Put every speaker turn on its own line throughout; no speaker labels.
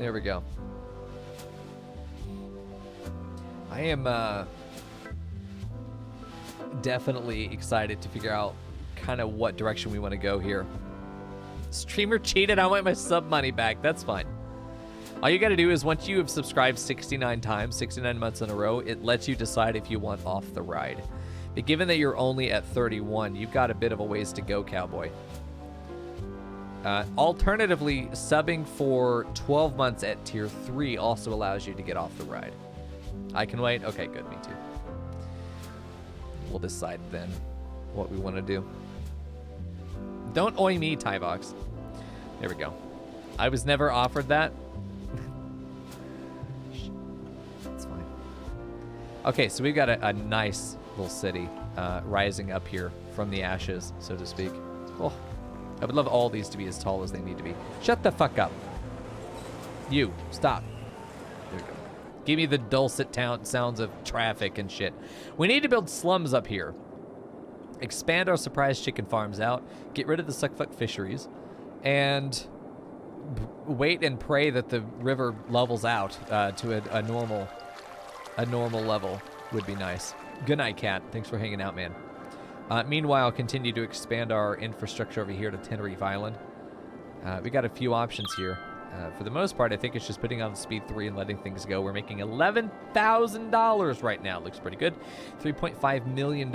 There we go. I am definitely excited to figure out kind of what direction we want to go here. Streamer cheated. I want my sub money back. That's fine. All you got to do is once you have subscribed 69 times, 69 months in a row, it lets you decide if you want off the ride. But given that you're only at 31, you've got a bit of a ways to go, cowboy. Alternatively, subbing for 12 months at tier 3 also allows you to get off the ride. I can wait? Okay, good. Me too. We'll decide then what we want to do. Don't oi me, Tyvox. There we go. I was never offered that. That's fine. Okay, so we've got a nice little city rising up here from the ashes, so to speak. Oh, I would love all these to be as tall as they need to be. Shut the fuck up. You, stop. There we go. Give me the dulcet sounds of traffic and shit. We need to build slums up here. Expand our surprise chicken farms out. Get rid of the suckfuck fisheries. And wait and pray that the river levels out to a normal level would be nice. Good night, cat. Thanks for hanging out, man. Meanwhile, continue to expand our infrastructure over here to Tenerife Island. We got a few options here. For the most part, I think it's just putting on speed 3 and letting things go. We're making $11,000 right now. Looks pretty good. $3.5 million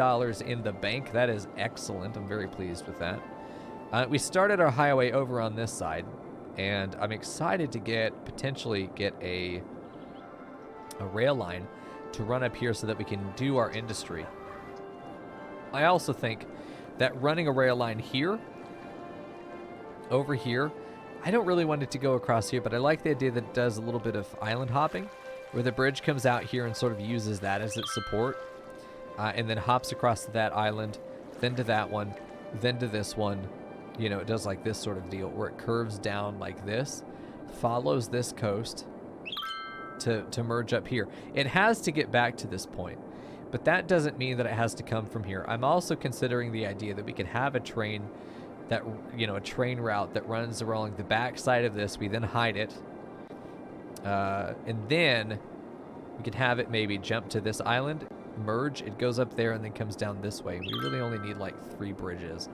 in the bank. That is excellent. I'm very pleased with that. We started our highway over on this side, and I'm excited to potentially get a rail line to run up here so that we can do our industry. I also think that running a rail line here, over here, I don't really want it to go across here, but I like the idea that it does a little bit of island hopping, where the bridge comes out here and sort of uses that as its support, and then hops across to that island, then to that one, then to this one. You know, it does like this sort of deal, where it curves down like this, follows this coast to merge up here. It has to get back to this point, but that doesn't mean that it has to come from here. I'm also considering the idea that we could have a train that, you know, a train route that runs along the back side of this. We then hide it, and then we could have it maybe jump to this island, merge, it goes up there and then comes down this way. We really only need like 3 bridges.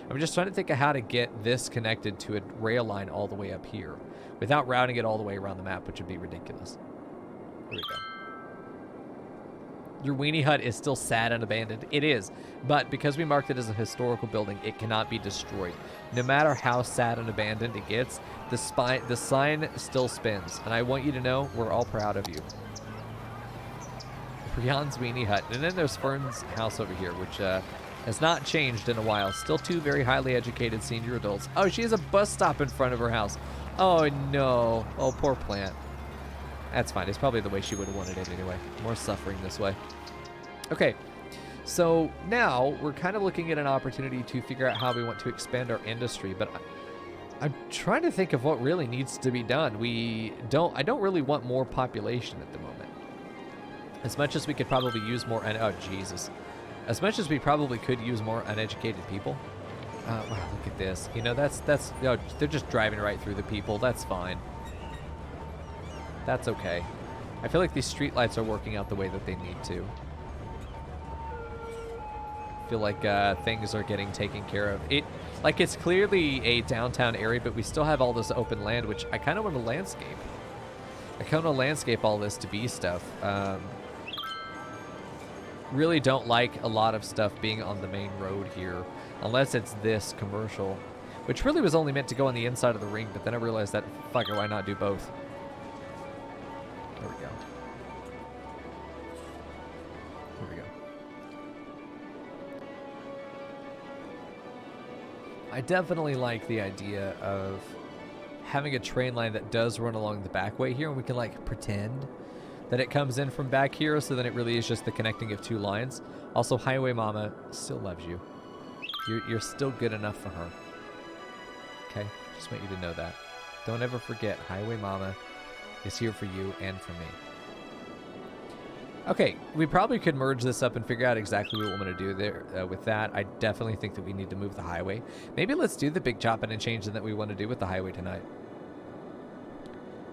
I'm just trying to think of how to get this connected to a rail line all the way up here without routing it all the way around the map, which would be ridiculous. Here we go. Your weenie hut is still sad and abandoned. It is, but because we marked it as a historical building, it cannot be destroyed. No matter how sad and abandoned it gets, the sign still spins, and I want you to know we're all proud of you. Brian's weenie hut, and then there's Fern's house over here, which has not changed in a while. Still 2 very highly educated senior adults. Oh, she has a bus stop in front of her house. Oh no. Oh, poor plant. That's fine. It's probably the way she would have wanted it anyway. More suffering this way. Okay, so now we're kind of looking at an opportunity to figure out how we want to expand our industry, but I'm trying to think of what really needs to be done. I don't really want more population at the moment. As much as we could probably use more, oh Jesus. As much as we probably could use more uneducated people. Wow, look at this. You know, that's, oh, they're just driving right through the people. That's fine. That's okay. I feel like these streetlights are working out the way that they need to. I feel like things are getting taken care of. Like it's clearly a downtown area, but we still have all this open land, which I kind of want to landscape. I kind of want to landscape all this to be stuff. Really don't like a lot of stuff being on the main road here, unless it's this commercial, which really was only meant to go on the inside of the ring, but then I realized that, fuck it, why not do both? There we go. There we go. I definitely like the idea of having a train line that does run along the back way here, and we can like pretend that it comes in from back here, so then it really is just the connecting of 2 lines. Also, Highway Mama still loves you. You're still good enough for her. Okay? Just want you to know that. Don't ever forget, Highway Mama is here for you and for me. Okay, we probably could merge this up and figure out exactly what we want to do there with that. I definitely think that we need to move the highway. Maybe let's do the big chopping and changing that we want to do with the highway tonight.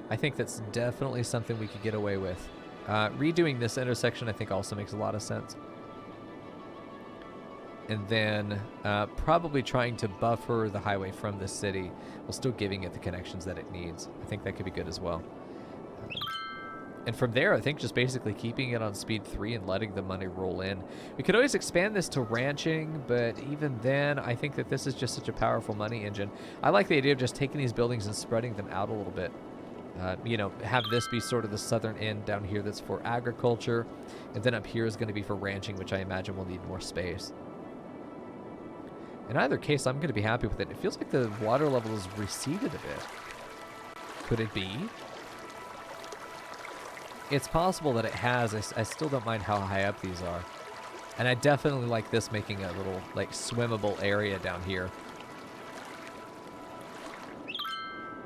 I think that's definitely something we could get away with. Redoing this intersection, I think, also makes a lot of sense. And then probably trying to buffer the highway from the city while still giving it the connections that it needs. I think that could be good as well. And from there, I think just basically keeping it on speed 3 and letting the money roll in. We could always expand this to ranching, but even then, I think that this is just such a powerful money engine. I like the idea of just taking these buildings and spreading them out a little bit. You know, have this be sort of the southern end down here that's for agriculture, and then up here is going to be for ranching, which I imagine will need more space. In either case, I'm going to be happy with it. It feels like the water level has receded a bit. Could it be? It's possible that it has. I still don't mind how high up these are. And I definitely like this making a little, like, swimmable area down here.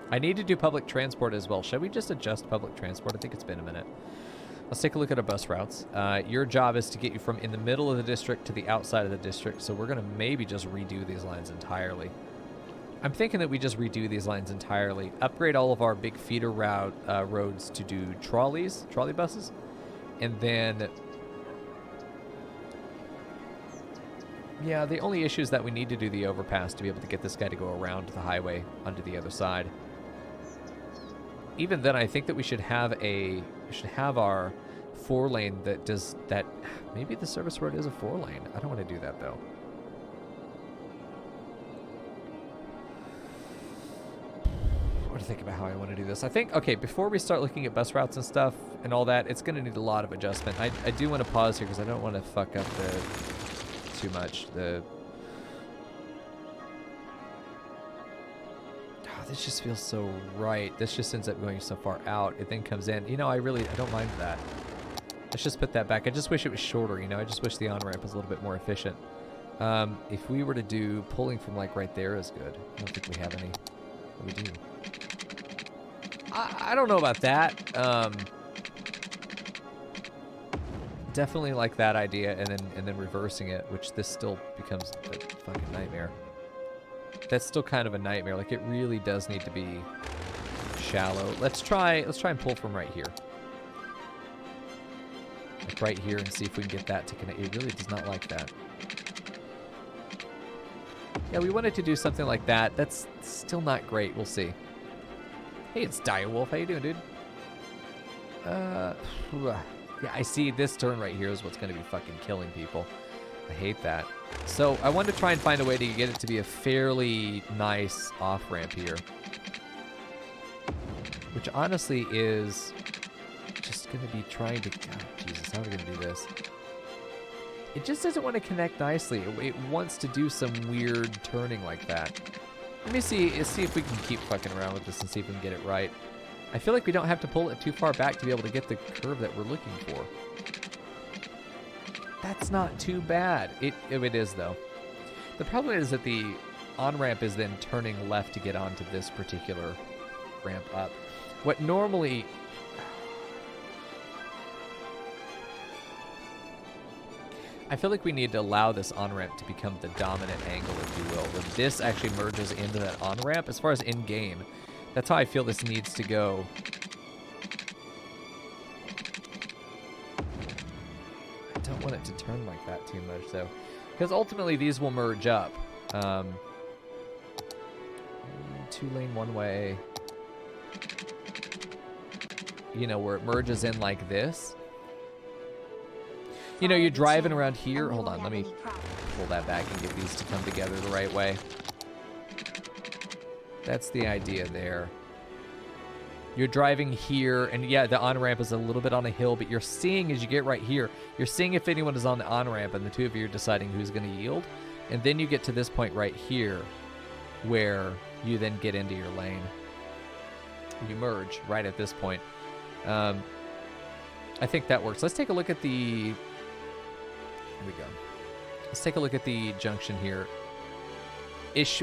I need to do public transport as well. Should we just adjust public transport? I think it's been a minute. Let's take a look at our bus routes. Your job is to get you from in the middle of the district to the outside of the district, so we're going to maybe just redo these lines entirely. I'm thinking that we just redo these lines entirely. Upgrade all of our big feeder route roads to do trolley buses, and then... Yeah, the only issue is that we need to do the overpass to be able to get this guy to go around the highway onto the other side. Even then, I think that we should have our 4-lane that does that. Maybe the service road is a 4-lane. I don't want to do that though. I want to think about how I want to do this. I think, okay, before we start looking at bus routes and stuff and all that, it's going to need a lot of adjustment. I do want to pause here because I don't want to fuck up too much. This just feels so right. This just ends up going so far out. It then comes in. You know, I don't mind that. Let's just put that back. I just wish it was shorter, you know. I just wish the on-ramp was a little bit more efficient. If we were to do pulling from, like, right there is good. I don't think we have any. What do we do? I don't know about that. Definitely like that idea, and then reversing it, which this still becomes a fucking nightmare. That's still kind of a nightmare. Like, it really does need to be shallow. Let's try and pull from right here. Like right here, and see if we can get that to connect. It really does not like that. Yeah, we wanted to do something like that. That's still not great. We'll see. Hey, it's Direwolf. How you doing, dude? Yeah, I see this turn right here is what's going to be fucking killing people. I hate that. So I wanted to try and find a way to get it to be a fairly nice off-ramp here. Which honestly is just going to be trying to... God, Jesus, how are we going to do this? It just doesn't want to connect nicely. It wants to do some weird turning like that. Let me see if we can keep fucking around with this and see if we can get it right. I feel like we don't have to pull it too far back to be able to get the curve that we're looking for. That's not too bad. It is, though. The problem is that the on-ramp is then turning left to get onto this particular ramp up. What normally... I feel like we need to allow this on-ramp to become the dominant angle, if you will. When this actually merges into that on-ramp, as far as in-game, that's how I feel this needs to go. I don't want it to turn like that too much, though. Because ultimately, these will merge up. 2-lane one-way. You know, where it merges in like this. You know, you're driving around here. Hold on, let me pull that back and get these to come together the right way. That's the idea there. You're driving here, and yeah, the on-ramp is a little bit on a hill, but you're seeing as you get right here, you're seeing if anyone is on the on-ramp, and the two of you are deciding who's going to yield. And then you get to this point right here, where you then get into your lane. You merge right at this point. I think that works. Let's take a look at the... Here we go. Let's take a look at the junction here.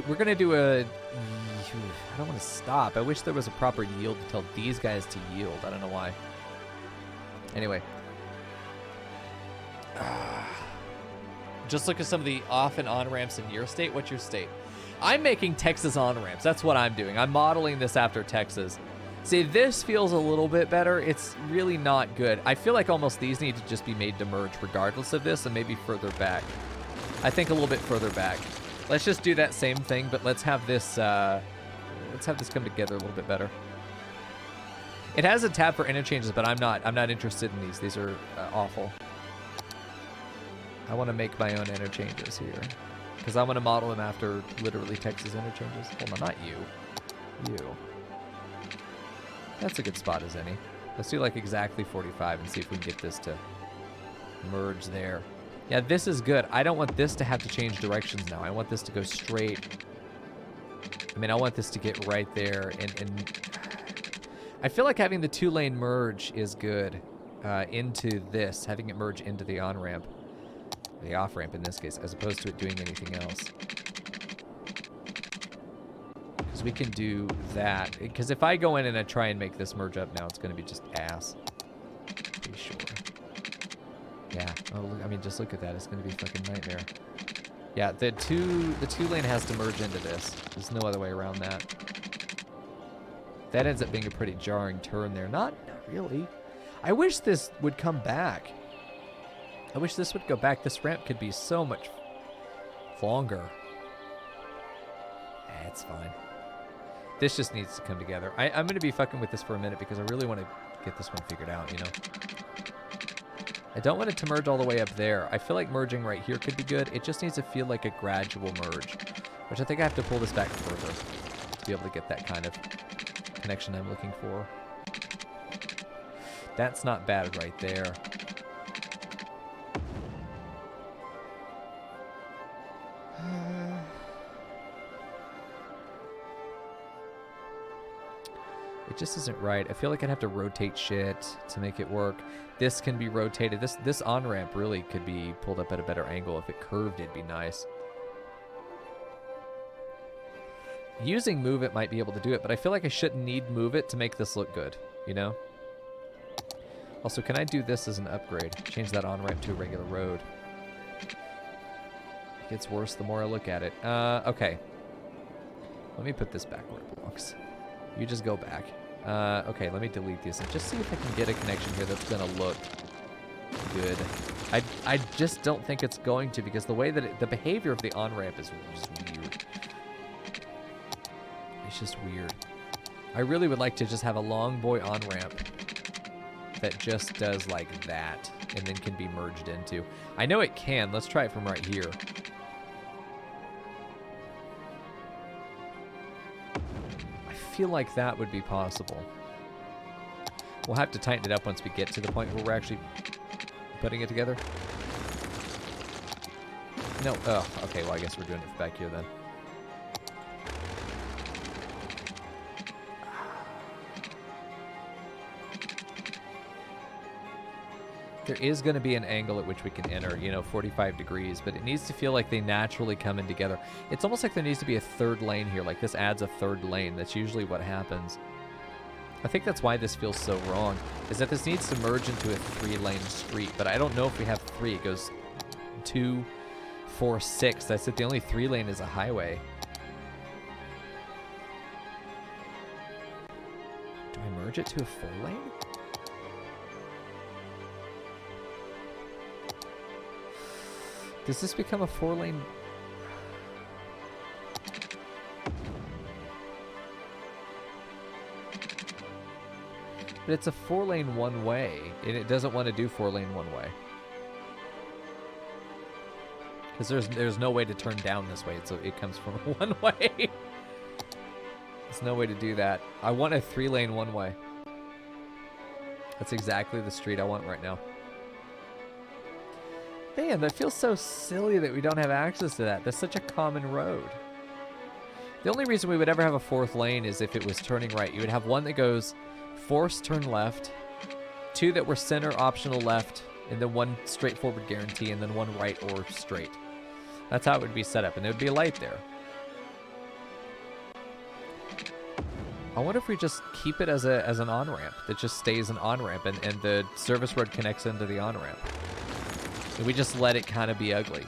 We're going to do a... I don't want to stop. I wish there was a proper yield to tell these guys to yield. I don't know why. Anyway. Just look at some of the off and on ramps in your state. What's your state? I'm making Texas on ramps. That's what I'm doing. I'm modeling this after Texas. See, this feels a little bit better. It's really not good. I feel like almost these need to just be made to merge regardless of this, and maybe further back. I think a little bit further back. Let's just do that same thing, but let's have this come together a little bit better. It has a tab for interchanges, but I'm not interested in these. These are awful. I want to make my own interchanges here, because I want to model them after literally Texas interchanges. Hold on, not you. You. That's a good spot as any. Let's do like exactly 45 and see if we can get this to merge there. Yeah, this is good. I don't want this to have to change directions now. I want this to go straight. I mean, I want this to get right there. And I feel like having the 2-lane merge is good into this, having it merge into the on-ramp. The off-ramp in this case, as opposed to it doing anything else. Because we can do that. Because if I go in and I try and make this merge up now, it's going to be just ass. Pretty sure. Yeah. Oh, I mean, just look at that. It's going to be a fucking nightmare. Yeah, the two lane has to merge into this. There's no other way around that. That ends up being a pretty jarring turn there. Not really. I wish this would come back. I wish this would go back. This ramp could be so much longer. It's fine. This just needs to come together. I'm going to be fucking with this for a minute because I really want to get this one figured out, you know? I don't want it to merge all the way up there. I feel like merging right here could be good. It just needs to feel like a gradual merge, which I think I have to pull this back further to be able to get that kind of connection I'm looking for. That's not bad right there. It just isn't right. I feel like I'd have to rotate shit to make it work. This can be rotated. This on-ramp really could be pulled up at a better angle. If it curved, it'd be nice. Using Move It might be able to do it, but I feel like I shouldn't need Move It to make this look good, you know? Also, can I do this as an upgrade? Change that on-ramp to a regular road. It gets worse the more I look at it. Okay. Let me put this back where it belongs. You just go back. Okay, let me delete this and just see if I can get a connection here that's going to look good. I just don't think it's going to, because the way that the behavior of the on-ramp is just weird. It's just weird. I really would like to just have a long boy on-ramp that just does like that and then can be merged into. I know it can. Let's try it from right here. I feel like that would be possible. We'll have to tighten it up once we get to the point where we're actually putting it together. No, oh, okay, well I guess we're doing it back here then. There is going to be an angle at which we can enter, you know, 45 degrees, but it needs to feel like they naturally come in together. It's almost like there needs to be a third lane here, like this adds a third lane. That's usually what happens. I think that's why this feels so wrong, is that this needs to merge into a 3-lane street, but I don't know if we have 3. It goes 2, 4, 6. That's it. The only 3-lane is a highway. Do I merge it to a 4-lane? Does this become a 4-lane? But it's a 4-lane one-way, and it doesn't want to do 4-lane one-way. Because there's no way to turn down this way, so it comes from one way. There's no way to do that. I want a 3-lane one-way. That's exactly the street I want right now. Man, that feels so silly that we don't have access to that. That's such a common road. The only reason we would ever have a 4th lane is if it was turning right. You would have one that goes forced turn left, 2 that were center optional left, and then 1 straightforward guarantee, and then 1 right or straight. That's how it would be set up, and there would be a light there. I wonder if we just keep it as an on-ramp that just stays an on-ramp, and the service road connects into the on-ramp. And we just let it kind of be ugly.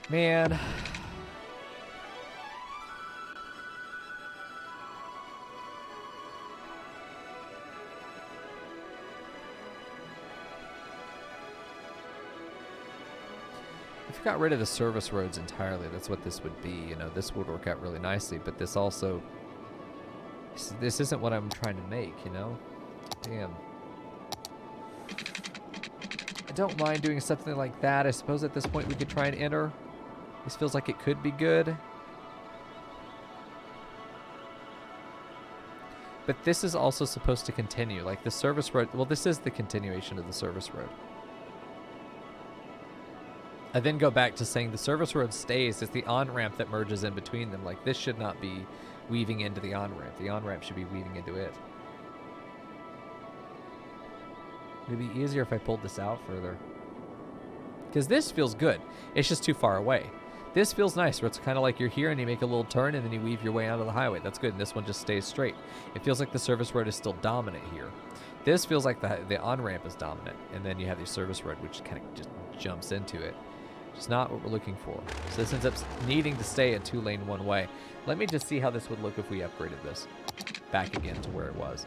Man. If we got rid of the service roads entirely, that's what this would be. You know, this would work out really nicely, but this also... This isn't what I'm trying to make, you know? Damn. I don't mind doing something like that. I suppose at this point we could try and enter. This feels like it could be good. But this is also supposed to continue. Like the service road... Well, this is the continuation of the service road. I then go back to saying the service road stays. It's the on-ramp that merges in between them. Like, this should not be weaving into the on-ramp. The on-ramp should be weaving into it. It would be easier if I pulled this out further. Because this feels good. It's just too far away. This feels nice, where it's kind of like you're here and you make a little turn and then you weave your way out of the highway. That's good, and this one just stays straight. It feels like the service road is still dominant here. This feels like the on-ramp is dominant, and then you have your service road, which kind of just jumps into it. It's not what we're looking for. So this ends up needing to stay a 2-lane one-way. Let me just see how this would look if we upgraded this back again to where it was.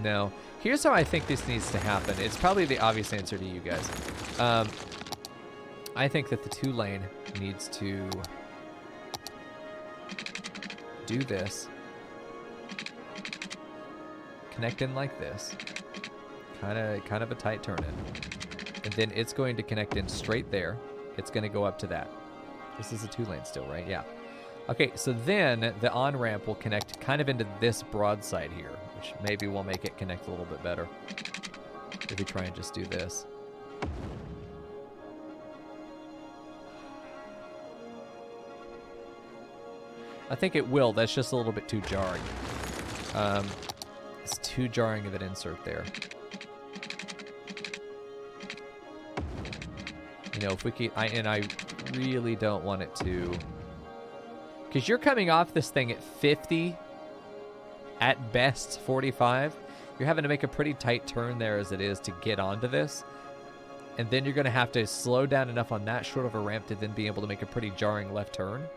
No. Here's how I think this needs to happen. It's probably the obvious answer to you guys. I think that the 2-lane needs to do this. Connect in like this. Kind of a tight turn in. And then it's going to connect in straight there. It's going to go up to that. This is a 2-lane still, right? Yeah. Okay, so then the on-ramp will connect kind of into this broadside here, which maybe will make it connect a little bit better. If we try and just do this. I think it will. That's just a little bit too jarring. It's too jarring of an insert there. You know, if we keep... I really don't want it to... Because you're coming off this thing at 50, at best 45. You're having to make a pretty tight turn there as it is to get onto this. And then you're going to have to slow down enough on that short of a ramp to then be able to make a pretty jarring left turn.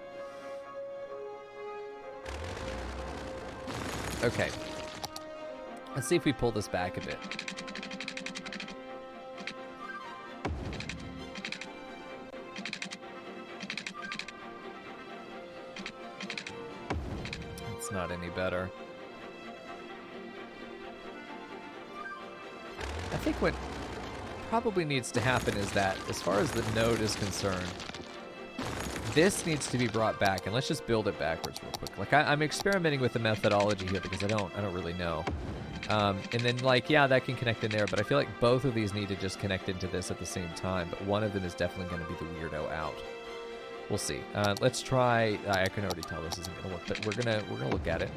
Okay. Let's see if we pull this back a bit. It's not any better. I think what probably needs to happen is that, as far as the node is concerned, this needs to be brought back, and let's just build it backwards real quick. Like I'm experimenting with the methodology here because I don't really know. And then like, yeah, that can connect in there, but I feel like both of these need to just connect into this at the same time. But one of them is definitely going to be the weirdo out. We'll see. Let's try. I can already tell this isn't going to work, but we're gonna look at it.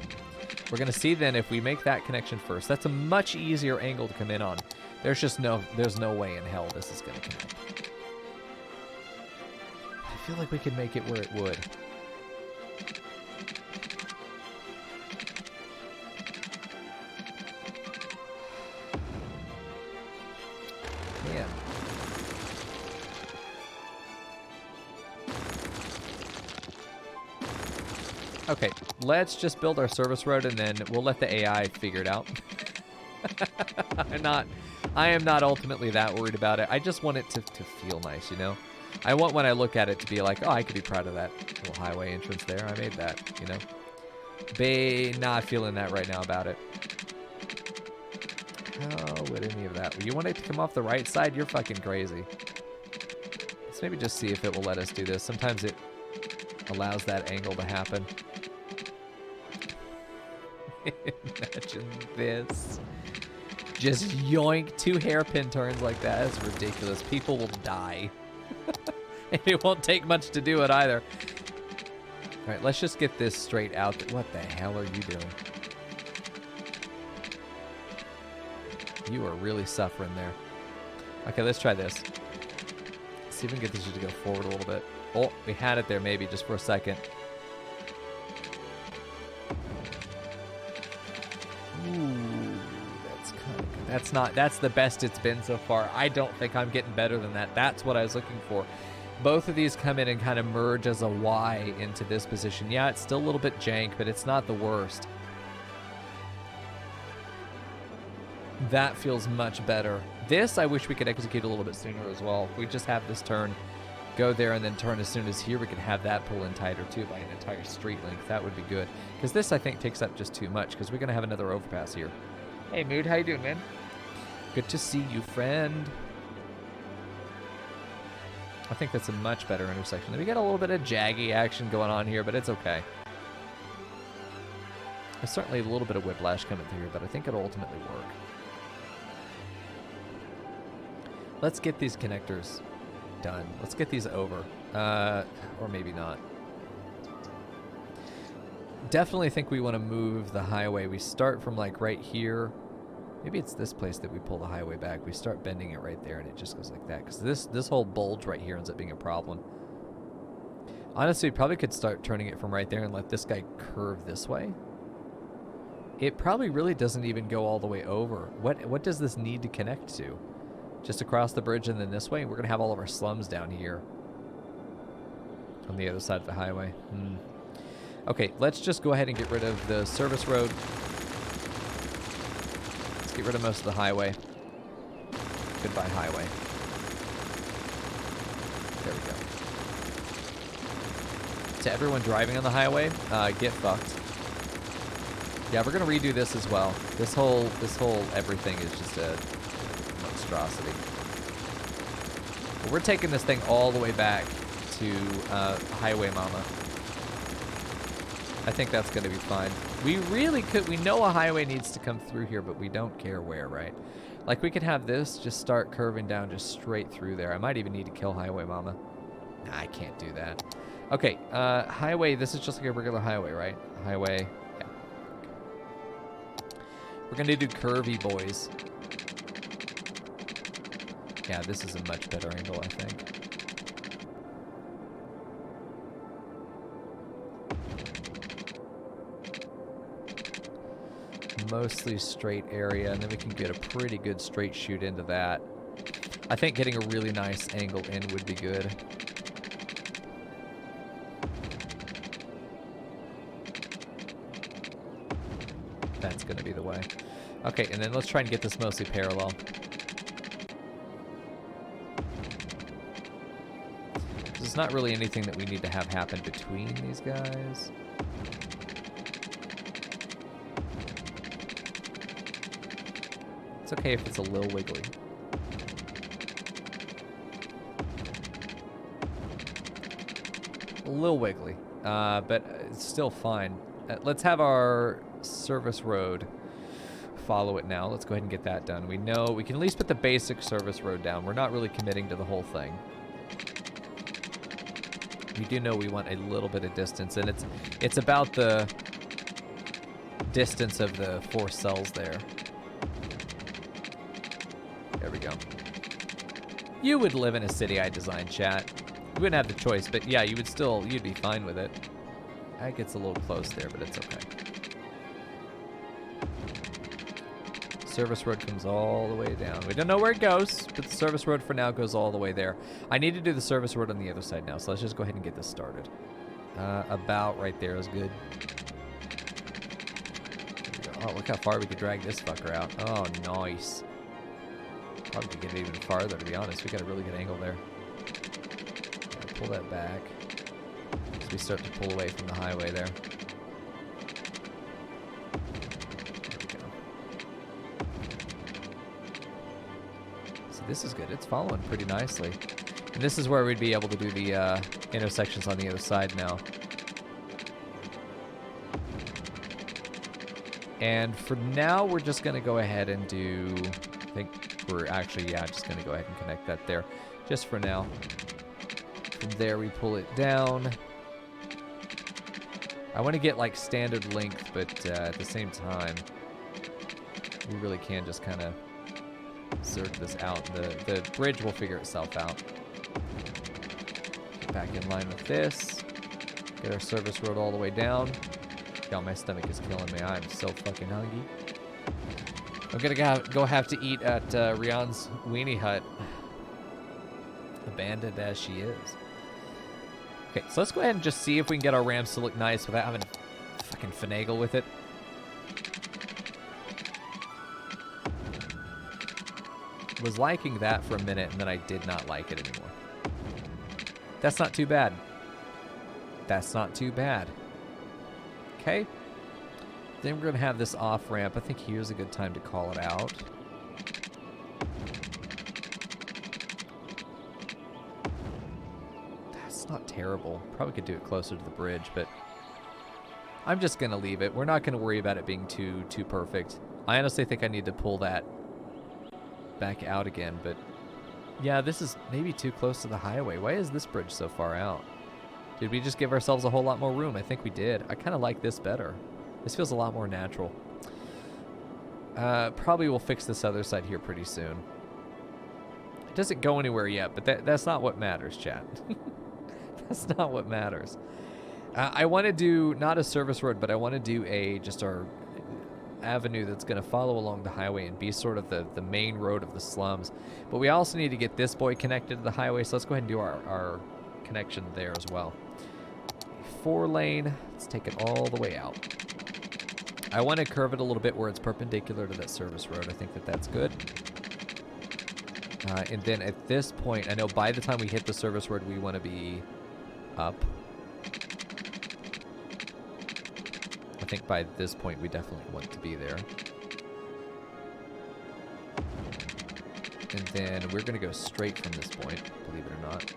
We're gonna see then if we make that connection first. That's a much easier angle to come in on. There's no way in hell this is going to connect. I feel like we could make it where it would. Man. Okay, let's just build our service road and then we'll let the AI figure it out. I am not ultimately that worried about it. I just want it to feel nice, you know? I want when I look at it to be like, oh, I could be proud of that little highway entrance there. I made that, you know? Not feeling that right now about it. How would any of that? You want it to come off the right side? You're fucking crazy. Let's maybe just see if it will let us do this. Sometimes it allows that angle to happen. Imagine this. Just yoink 2 hairpin turns like that. That's ridiculous. People will die. And it won't take much to do it either. All right, let's just get this straight out. What the hell are you doing? You are really suffering there. Okay, let's try this. Let's see if we can get this to go forward a little bit. Oh, we had it there maybe just for a second. Ooh, that's kind of good. That's the best it's been so far. I don't think I'm getting better than that. That's what I was looking for. Both of these come in and kind of merge as a Y into this position. Yeah, it's still a little bit jank, but it's not the worst. That feels much better. This I wish we could execute a little bit sooner as well. If we just have this turn, go there and then turn as soon as here, we could have that pull in tighter too by an entire street length. That would be good. Because this I think takes up just too much because we're going to have another overpass here. Hey Mood, how you doing, man? Good to see you, friend. I think that's a much better intersection. We got a little bit of jaggy action going on here, but it's okay. There's certainly a little bit of whiplash coming through here, but I think it'll ultimately work. Let's get these connectors done. Let's get these over. Or maybe not. Definitely think we want to move the highway. We start from like right here. Maybe it's this place that we pull the highway back. We start bending it right there and it just goes like that. Because this whole bulge right here ends up being a problem. Honestly, we probably could start turning it from right there and let this guy curve this way. It probably really doesn't even go all the way over. What does this need to connect to? Just across the bridge and then this way? We're going to have all of our slums down here. On the other side of the highway. Okay, let's just go ahead and get rid of the service road. Let's get rid of most of the highway. Goodbye, highway. There we go. To everyone driving on the highway, get fucked. Yeah, we're gonna redo this as well. This whole everything is just a monstrosity. But we're taking this thing all the way back to Highway Mama. I think that's gonna be fine. We really could. We know a highway needs to come through here, but we don't care where, right? Like we could have this just start curving down just straight through there. I might even need to kill Highway Mama. Nah, I can't do that. Okay, highway. This is just like a regular highway, right? Highway. Yeah. We're gonna do curvy boys. Yeah, this is a much better angle, I think. Mostly straight area, and then we can get a pretty good straight shoot into that. I think getting a really nice angle in would be good. That's going to be the way. Okay, and then let's try and get this mostly parallel. There's not really anything that we need to have happen between these guys. It's okay if it's a little wiggly. A little wiggly, but it's still fine. Let's have our service road follow it now. Let's go ahead and get that done. We know we can at least put the basic service road down. We're not really committing to the whole thing. We do know we want a little bit of distance, and it's about the distance of the 4 cells there. There we go. You would live in a city I designed, chat. You wouldn't have the choice, but yeah, you'd be fine with it. That gets a little close there, but it's okay. Service road comes all the way down. We don't know where it goes, but the service road for now goes all the way there. I need to do the service road on the other side now, so let's just go ahead and get this started. About right there is good. Oh, look how far we could drag this fucker out. Oh, nice. Probably could get it even farther, to be honest. We got a really good angle there. Yeah, pull that back as we start to pull away from the highway there. There we go. So this is good. It's following pretty nicely. And this is where we'd be able to do the intersections on the other side now. And for now, we're just going to go ahead and do... I think we're actually, yeah, just going to go ahead and connect that there. Just for now. From there, we pull it down. I want to get, like, standard length, but at the same time, we really can just kind of zerk this out. The bridge will figure itself out. Get back in line with this. Get our service road all the way down. God, my stomach is killing me. I'm so fucking hungry. I'm gonna go have to eat at Rian's Weenie Hut. Abandoned as she is. Okay, so let's go ahead and just see if we can get our ramps to look nice without having to fucking finagle with it. was liking that for a minute, and then I did not like it anymore. That's not too bad. That's not too bad. Okay. Then we're going to have this off-ramp. I think here's a good time to call it out. That's not terrible. Probably could do it closer to the bridge, but I'm just going to leave it. We're not going to worry about it being too perfect. I honestly think I need to pull that back out again, but yeah, this is maybe too close to the highway. Why is this bridge so far out? Did we just give ourselves a whole lot more room? I think we did. I kind of like this better. This feels a lot more natural. Probably we'll fix this other side here pretty soon. It doesn't go anywhere yet, but that's not what matters, chat. That's not what matters. I want to do, not a service road, but I want to do just our avenue that's going to follow along the highway and be sort of the main road of the slums. But we also need to get this boy connected to the highway, so let's go ahead and do our connection there as well. 4-lane, let's take it all the way out. I want to curve it a little bit where it's perpendicular to that service road. I think that's good. And then at this point, I know by the time we hit the service road, we want to be up. I think by this point, we definitely want to be there. And then we're going to go straight from this point, believe it or not.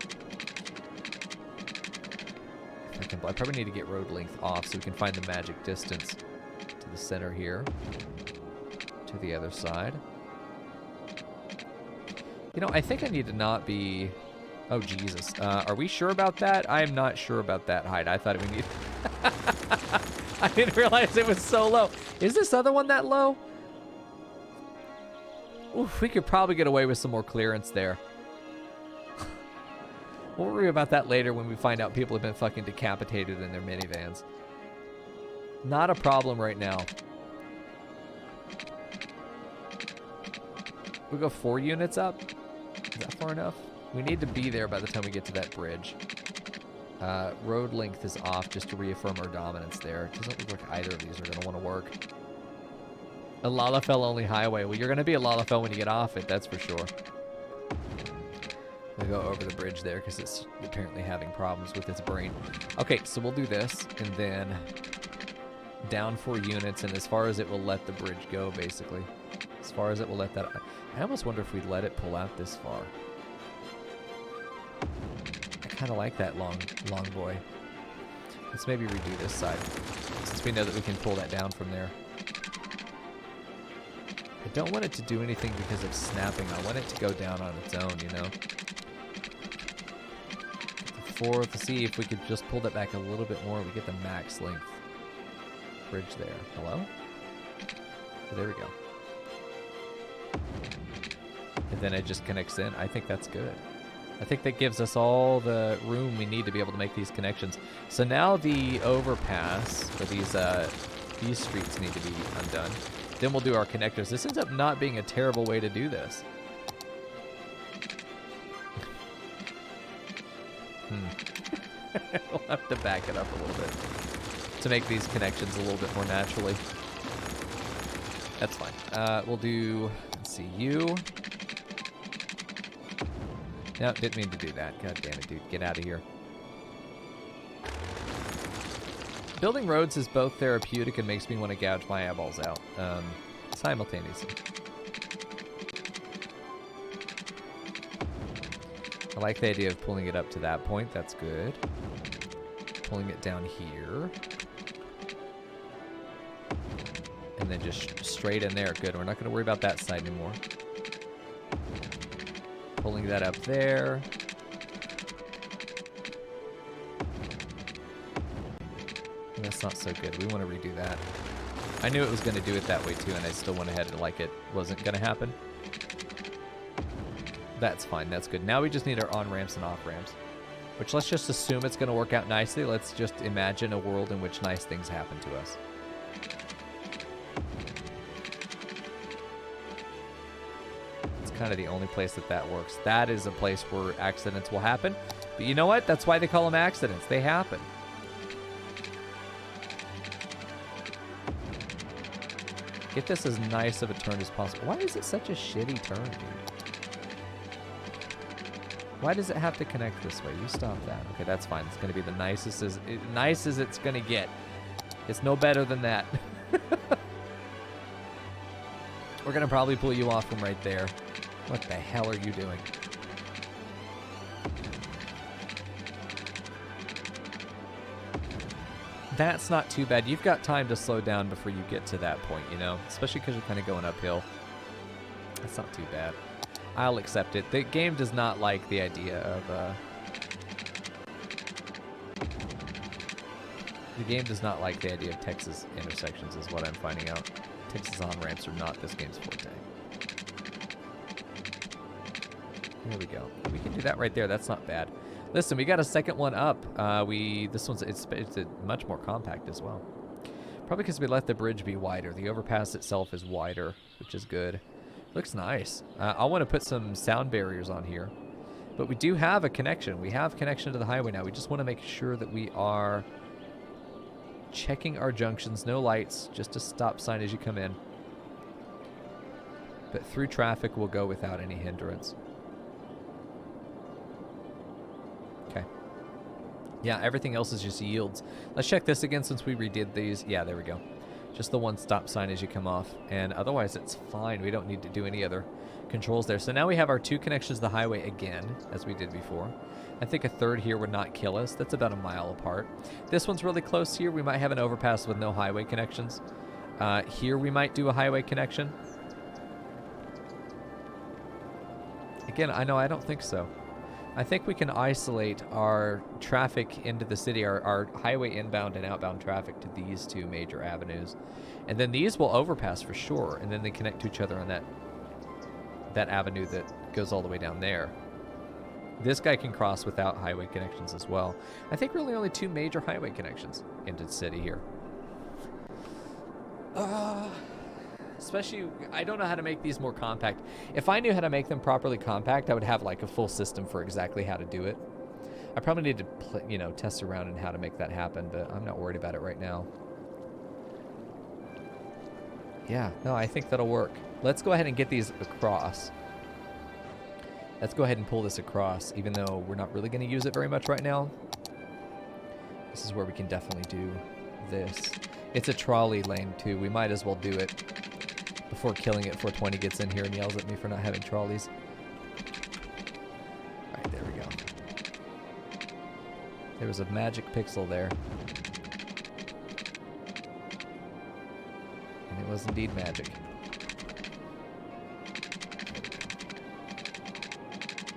I probably need to get road length off so we can find the magic distance to the center here, to the other side. You know, I think I need to not be... Oh, Jesus. Are we sure about that? I am not sure about that height. I thought we need... I didn't realize it was so low. Is this other one that low? Oof, we could probably get away with some more clearance there. We'll worry about that later when we find out people have been fucking decapitated in their minivans. Not a problem right now. We'll go 4 units up. Is that far enough? We need to be there by the time we get to that bridge. Road length is off just to reaffirm our dominance there. It doesn't look like either of these are going to want to work. A Lalafell only highway. Well, you're going to be a Lalafell when you get off it, that's for sure. We'll go over the bridge there because it's apparently having problems with its brain. Okay, so we'll do this, and then down 4 units, and as far as it will let the bridge go, basically. As far as it will let that... I almost wonder if we'd let it pull out this far. I kind of like that long boy. Let's maybe redo this side, since we know that we can pull that down from there. I don't want it to do anything because of snapping. I want it to go down on its own, you know? To see if we could just pull that back a little bit more, we get the max length bridge there. Hello? Oh, there we go. And then it just connects in. I think that's good. I think that gives us all the room we need to be able to make these connections. So now the overpass for these streets need to be undone. Then we'll do our connectors. This ends up not being a terrible way to do this. We'll have to back it up a little bit to make these connections a little bit more naturally. That's fine. We'll do, let's see, you. No, didn't mean to do that. God damn it, dude. Get out of here. Building roads is both therapeutic and makes me want to gouge my eyeballs out simultaneously. I like the idea of pulling it up to that point. That's good. Pulling it down here. And then just straight in there. Good. We're not going to worry about that side anymore. Pulling that up there. And that's not so good. We want to redo that. I knew it was going to do it that way too, and I still went ahead and like it wasn't going to happen. That's fine. That's good. Now we just need our on-ramps and off-ramps, which let's just assume it's going to work out nicely. Let's just imagine a world in which nice things happen to us. It's kind of the only place that works. That is a place where accidents will happen. But you know what? That's why they call them accidents. They happen. Get this as nice of a turn as possible. Why is it such a shitty turn, dude? Why does it have to connect this way? You stop that. Okay, that's fine. It's going to be the nicest as nice as it's going to get. It's no better than that. We're going to probably pull you off from right there. What the hell are you doing? That's not too bad. You've got time to slow down before you get to that point, you know? Especially because you're kind of going uphill. That's not too bad. I'll accept it. The game does not like the idea of... the game does not like the idea of Texas intersections is what I'm finding out. Texas on-ramps are not this game's forte. There we go. We can do that right there. That's not bad. Listen, we got a second one up. This one's it's much more compact as well. Probably because we let the bridge be wider. The overpass itself is wider, which is good. Looks nice. I want to put some sound barriers on here, but we do have a connection. We have connection to the highway now. We just want to make sure that we are checking our junctions. No lights, just a stop sign as you come in. But through traffic, we'll go without any hindrance. Okay. Yeah, everything else is just yields. Let's check this again since we redid these. Yeah, there we go. Just the one stop sign as you come off. And otherwise, it's fine. We don't need to do any other controls there. So now we have our two connections to the highway again, as we did before. I think a third here would not kill us. That's about a mile apart. This one's really close here. We might have an overpass with no highway connections. Here we might do a highway connection. Again, I don't think so. I think we can isolate our traffic into the city, our highway inbound and outbound traffic to these two major avenues. And then these will overpass for sure, and then they connect to each other on that avenue that goes all the way down there. This guy can cross without highway connections as well. I think really only two major highway connections into the city here. Especially, I don't know how to make these more compact. If I knew how to make them properly compact, I would have like a full system for exactly how to do it. I probably need to, test around in how to make that happen, but I'm not worried about it right now. Yeah, no, I think that'll work. Let's go ahead and get these across. Let's go ahead and pull this across, even though we're not really going to use it very much right now. This is where we can definitely do this. It's a trolley lane, too. We might as well do it before killing it before 20 gets in here and yells at me for not having trolleys. All right, there we go. There was a magic pixel there. And it was indeed magic.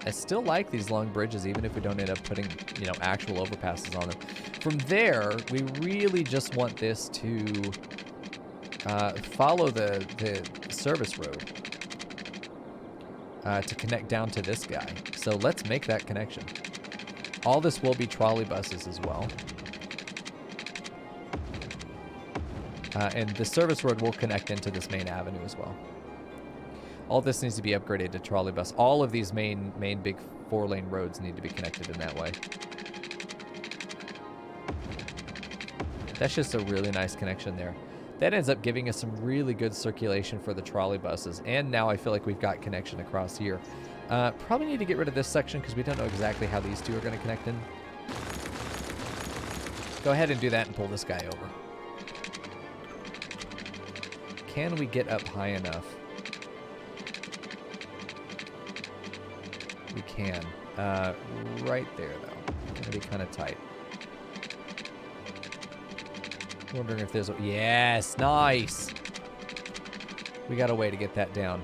I still like these long bridges, even if we don't end up putting, actual overpasses on them. From there, we really just want this to follow the service road to connect down to this guy. So let's make that connection. All this will be trolley buses as well. And the service road will connect into this main avenue as well. All this needs to be upgraded to trolley bus. All of these main big 4-lane roads need to be connected in that way. That's just a really nice connection there. That ends up giving us some really good circulation for the trolley buses. And now I feel like we've got connection across here. Probably need to get rid of this section because we don't know exactly how these two are going to connect in. Go ahead and do that and pull this guy over. Can we get up high enough? We can. Right there, though. Gonna be kind of tight. Wondering if there's a... Yes, nice! We got a way to get that down.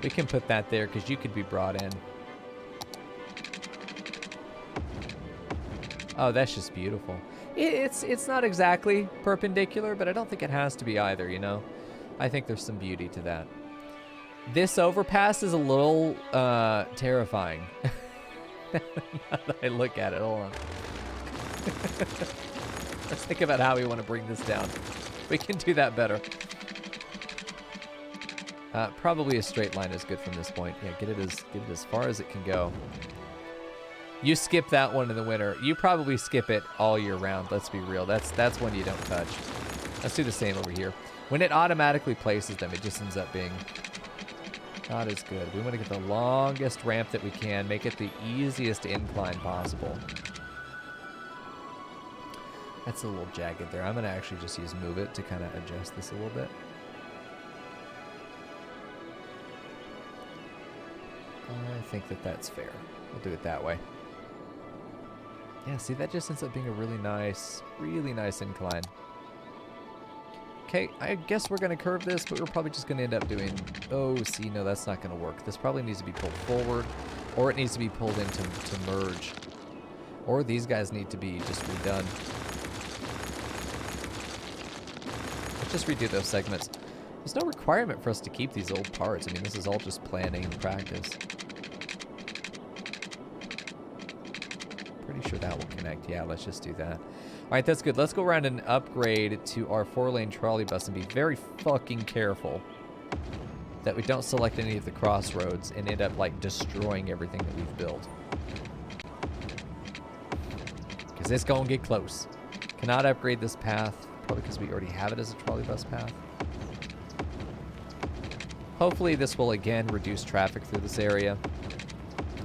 We can put that there because you could be brought in. Oh, that's just beautiful. It's not exactly perpendicular, but I don't think it has to be either, I think there's some beauty to that. This overpass is a little terrifying. Now that I look at it, hold on. Let's think about how we want to bring this down. We can do that better. Probably a straight line is good from this point. Yeah, get it as far as it can go. You skip that one in the winter. You probably skip it all year round. Let's be real. That's one you don't touch. Let's do the same over here. When it automatically places them, it just ends up being Not as good. We want to get the longest ramp that we can, make it the easiest incline possible. That's a little jagged there. I'm going to actually just use Move It to kind of adjust this a little bit. I think that that's fair. We'll do it that way. Yeah, see, that just ends up being a really nice incline. Okay, I guess we're going to curve this, but we're probably just going to end up doing... Oh, see, no, that's not going to work. This probably needs to be pulled forward, or it needs to be pulled in to merge. Or these guys need to be just redone. Let's just redo those segments. There's no requirement for us to keep these old parts. I mean, this is all just planning and practice. Pretty sure that will connect. Yeah, let's just do that. All right, that's good. Let's go around and upgrade to our 4-lane trolley bus and be very fucking careful that we don't select any of the crossroads and end up, like, destroying everything that we've built. Because it's going to get close. Cannot upgrade this path, probably because we already have it as a trolley bus path. Hopefully this will, again, reduce traffic through this area.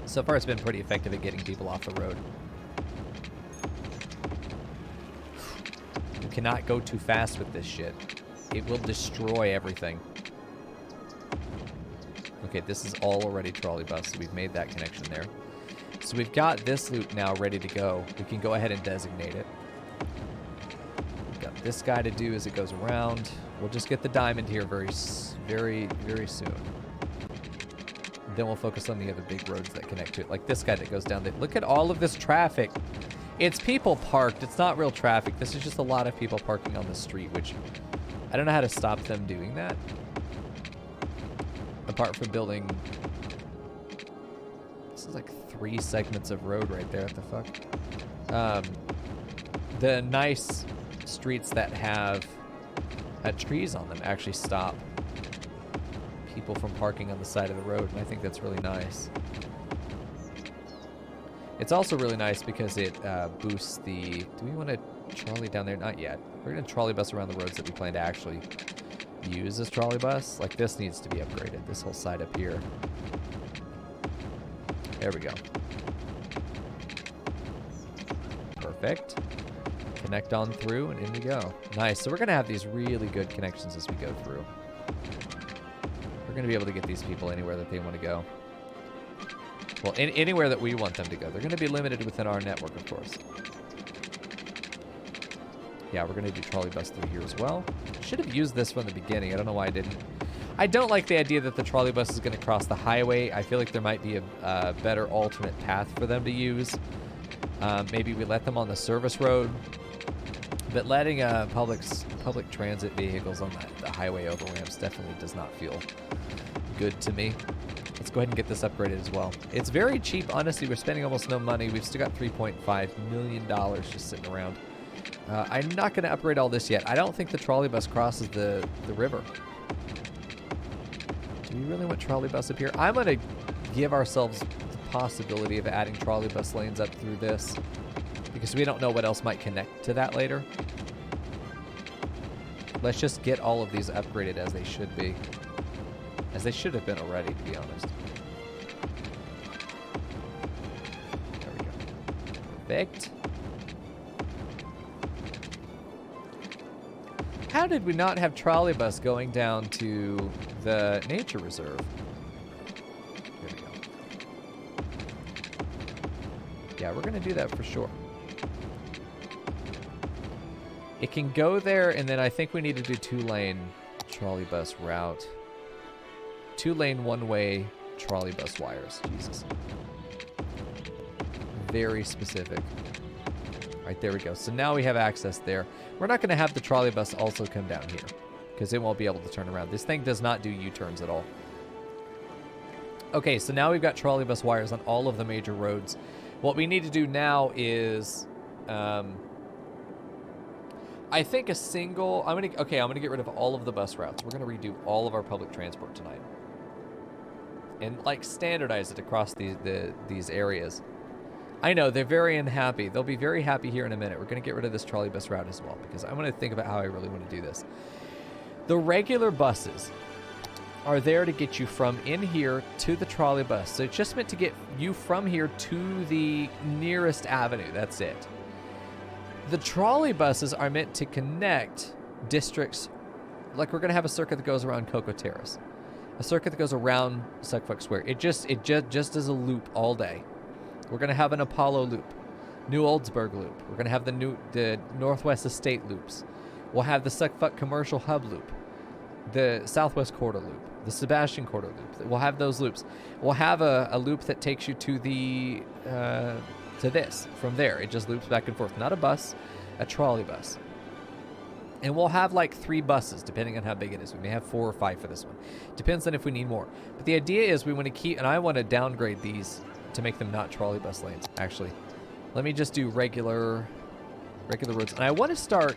So far, it's been pretty effective at getting people off the road. You cannot go too fast with this shit. It will destroy everything. Okay, this is all already trolley bus, so we've made that connection there. So we've got this loop now ready to go. We can go ahead and designate it. We've got this guy to do as it goes around. We'll just get the diamond here very soon. Then we'll focus on the other big roads that connect to it, like this guy that goes down there. Look at all of this traffic. It's people parked. It's not real traffic. This is just a lot of people parking on the street, which I don't know how to stop them doing that. Apart from building... This is like 3 segments of road right there. What the fuck? The nice streets that have trees on them actually stop people from parking on the side of the road, and I think that's really nice. It's also really nice because it boosts the... Do we want to trolley down there? Not yet. We're going to trolley bus around the roads that we plan to actually use as trolley bus. Like, this needs to be upgraded, this whole side up here. There we go. Perfect. Connect on through, and in we go. Nice. So we're going to have these really good connections as we go through. We're going to be able to get these people anywhere that they want to go. Well, anywhere that we want them to go. They're going to be limited within our network, of course. Yeah, we're going to do trolley bus through here as well. Should have used this from the beginning. I don't know why I didn't. I don't like the idea that the trolley bus is going to cross the highway. I feel like there might be a better alternate path for them to use. Maybe we let them on the service road. But letting public transit vehicles on the highway over ramps definitely does not feel good to me. Let's go ahead and get this upgraded as well. It's very cheap, honestly. We're spending almost no money. We've still got $3.5 million just sitting around. I'm not going to upgrade all this yet. I don't think the trolley bus crosses the river. Do we really want trolley bus up here? I'm going to give ourselves the possibility of adding trolley bus lanes up through this, because we don't know what else might connect to that later. Let's just get all of these upgraded as they should be. As they should have been already, to be honest. There we go. Perfect. How did we not have trolley bus going down to the nature reserve? There we go. Yeah, we're going to do that for sure. It can go there, and then I think we need to do 2-lane trolley bus route. 2-lane, 1-way trolley bus wires. Jesus. Very specific. All right, there we go. So now we have access there. We're not going to have the trolley bus also come down here, because it won't be able to turn around. This thing does not do U-turns at all. Okay, so now we've got trolley bus wires on all of the major roads. What we need to do now is... I think a single... I'm going to get rid of all of the bus routes. We're going to redo all of our public transport tonight. And, like, standardize it across these areas. I know, they're very unhappy. They'll be very happy here in a minute. We're going to get rid of this trolley bus route as well, because I'm going to think about how I really want to do this. The regular buses are there to get you from in here to the trolley bus. So it's just meant to get you from here to the nearest avenue. That's it. The trolley buses are meant to connect districts. Like we're going to have a circuit that goes around Cocoa Terrace. A circuit that goes around Suckfuck Square. It just is a loop all day. We're going to have an Apollo loop. New Oldsburg loop. We're going to have the Northwest Estate loops. We'll have the Suckfuck Commercial Hub loop. The Southwest Corridor loop. The Sebastian Corridor loop. We'll have those loops. We'll have a loop that takes you to the to this. From there, it just loops back and forth. Not a bus, a trolley bus. And we'll have like 3 buses, depending on how big it is. We may have 4 or 5 for this one. Depends on if we need more. But the idea is we want to keep, and I want to downgrade these to make them not trolley bus lanes. Actually, let me just do regular roads. And I want to start,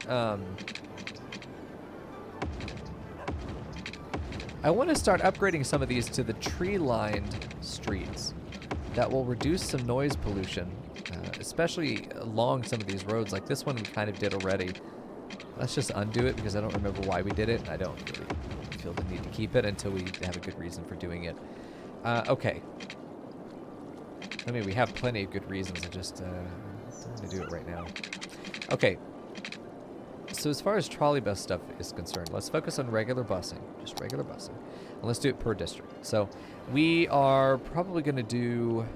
upgrading some of these to the tree-lined streets. That will reduce some noise pollution, especially along some of these roads. Like this one we kind of did already. Let's just undo it because I don't remember why we did it. And I don't really feel the need to keep it until we have a good reason for doing it. Okay. I mean, we have plenty of good reasons. I just don't want to do it right now. Okay. So as far as trolley bus stuff is concerned, let's focus on regular busing. Just regular busing. And let's do it per district. So we are probably going to do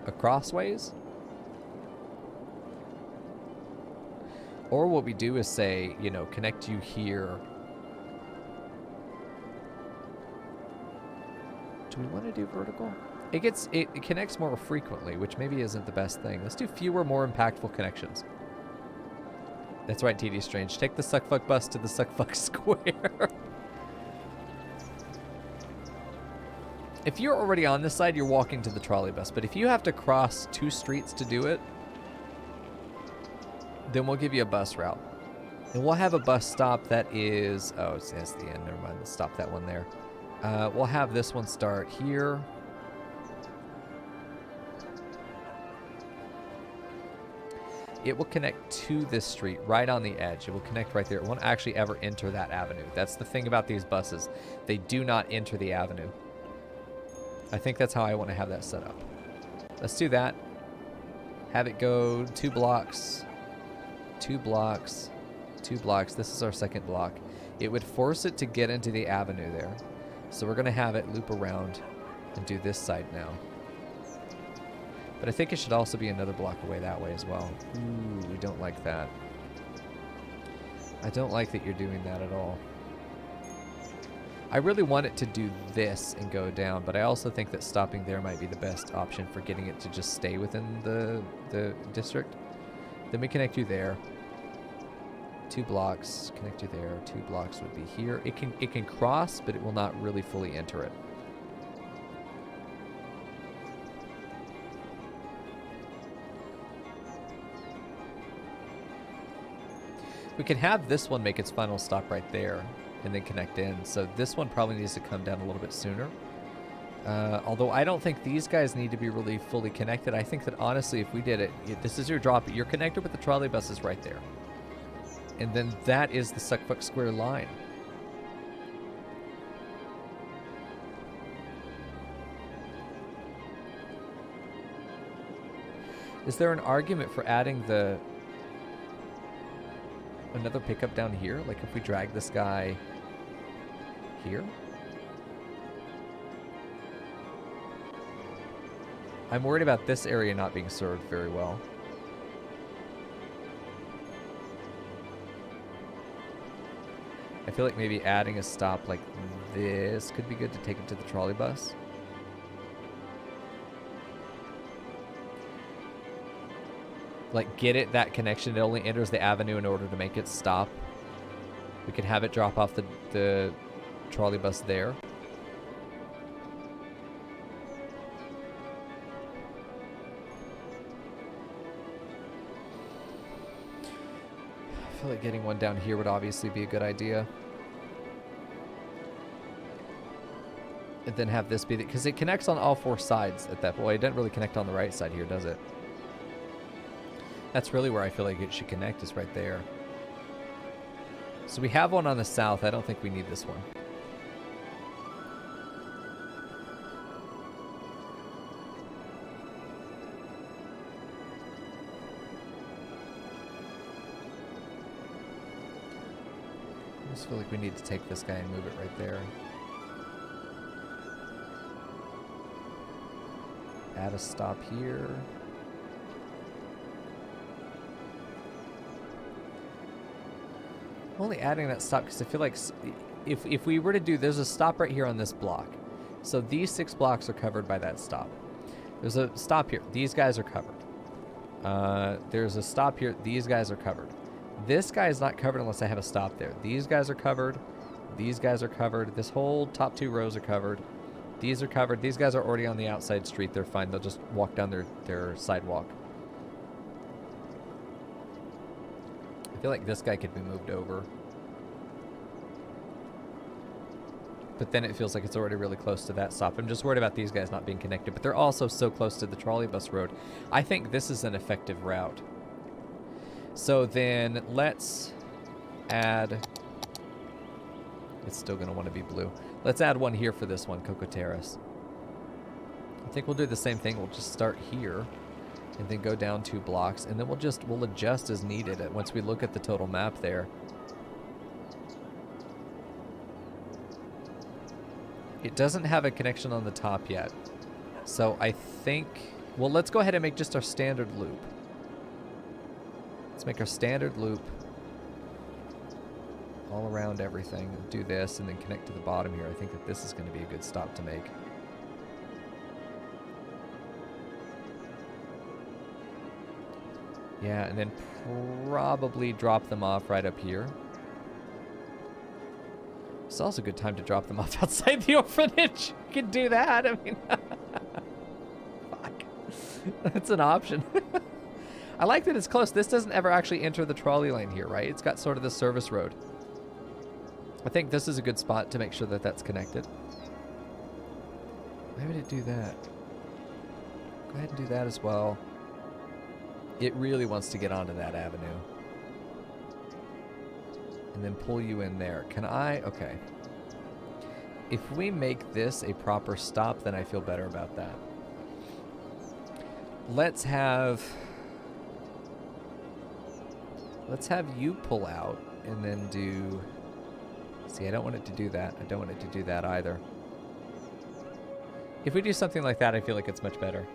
a crossways. Or what we do is say, you know, connect you here. Do we want to do vertical? It connects more frequently, which maybe isn't the best thing. Let's do fewer, more impactful connections. That's right, TD Strange. Take the Suckfuck bus to the Suckfuck Square. If you're already on this side, you're walking to the trolley bus. But if you have to cross 2 streets to do it, then we'll give you a bus route. And we'll have a bus stop that is... Oh, it's the end. Never mind. Let's stop that one there. We'll have this one start here. It will connect to this street right on the edge. It will connect right there. It won't actually ever enter that avenue. That's the thing about these buses. They do not enter the avenue. I think that's how I want to have that set up. Let's do that. Have it go 2 blocks... 2 blocks, 2 blocks. This is our second block. It would force it to get into the avenue there. So we're going to have it loop around and do this side now. But I think it should also be another block away that way as well. Ooh, we don't like that. I don't like that you're doing that at all. I really want it to do this and go down, but I also think that stopping there might be the best option for getting it to just stay within the district. Then we connect you there. 2 blocks, connect you there. 2 blocks would be here. It can cross, but it will not really fully enter it. We can have this one make its final stop right there and then connect in. So this one probably needs to come down a little bit sooner. Although I don't think these guys need to be really fully connected. I think that honestly, if we did it, this is your drop. You're connected with the trolley buses right there. And then that is the Suckfuck Square line. Is there an argument for adding another pickup down here? Like if we drag this guy here? I'm worried about this area not being served very well. I feel like maybe adding a stop like this could be good to take it to the trolley bus. Like get it that connection. It only enters the avenue in order to make it stop. We could have it drop off the trolley bus there. I feel like getting one down here would obviously be a good idea. And then have this be because it connects on all 4 sides at that point. It doesn't really connect on the right side here, does it? That's really where I feel like it should connect, is right there. So we have one on the south. I don't think we need this one. just feel like we need to take this guy and move it right there. Add a stop here. I'm only adding that stop because I feel like if we were to do, there's a stop right here on this block. So these 6 blocks are covered by that stop. There's a stop here. These guys are covered. There's a stop here. These guys are covered. This guy is not covered unless I have a stop there. These guys are covered. These guys are covered. This whole top 2 rows are covered. These are covered. These guys are already on the outside street. They're fine. They'll just walk down their sidewalk. I feel like this guy could be moved over. But then it feels like it's already really close to that stop. I'm just worried about these guys not being connected, but they're also so close to the trolley bus road. I think this is an effective route. So then let's add... It's still going to want to be blue. Let's add one here for this one, Coco Terrace. I think we'll do the same thing. We'll just start here and then go down 2 blocks, and then we'll adjust as needed once we look at the total map there. It doesn't have a connection on the top yet. So I think, well, let's go ahead and make just our standard loop. Let's make our standard loop all around everything. Do this and then connect to the bottom here. I think that this is going to be a good stop to make. Yeah, and then probably drop them off right up here. It's also a good time to drop them off outside the orphanage. You can do that. I mean, fuck. That's an option. I like that it's close. This doesn't ever actually enter the trolley lane here, right? It's got sort of the service road. I think this is a good spot to make sure that that's connected. Why would it do that? Go ahead and do that as well. It really wants to get onto that avenue. And then pull you in there. Can I? Okay. If we make this a proper stop, then I feel better about that. Let's have you pull out and then do... See, I don't want it to do that. I don't want it to do that either. If we do something like that, I feel like it's much better.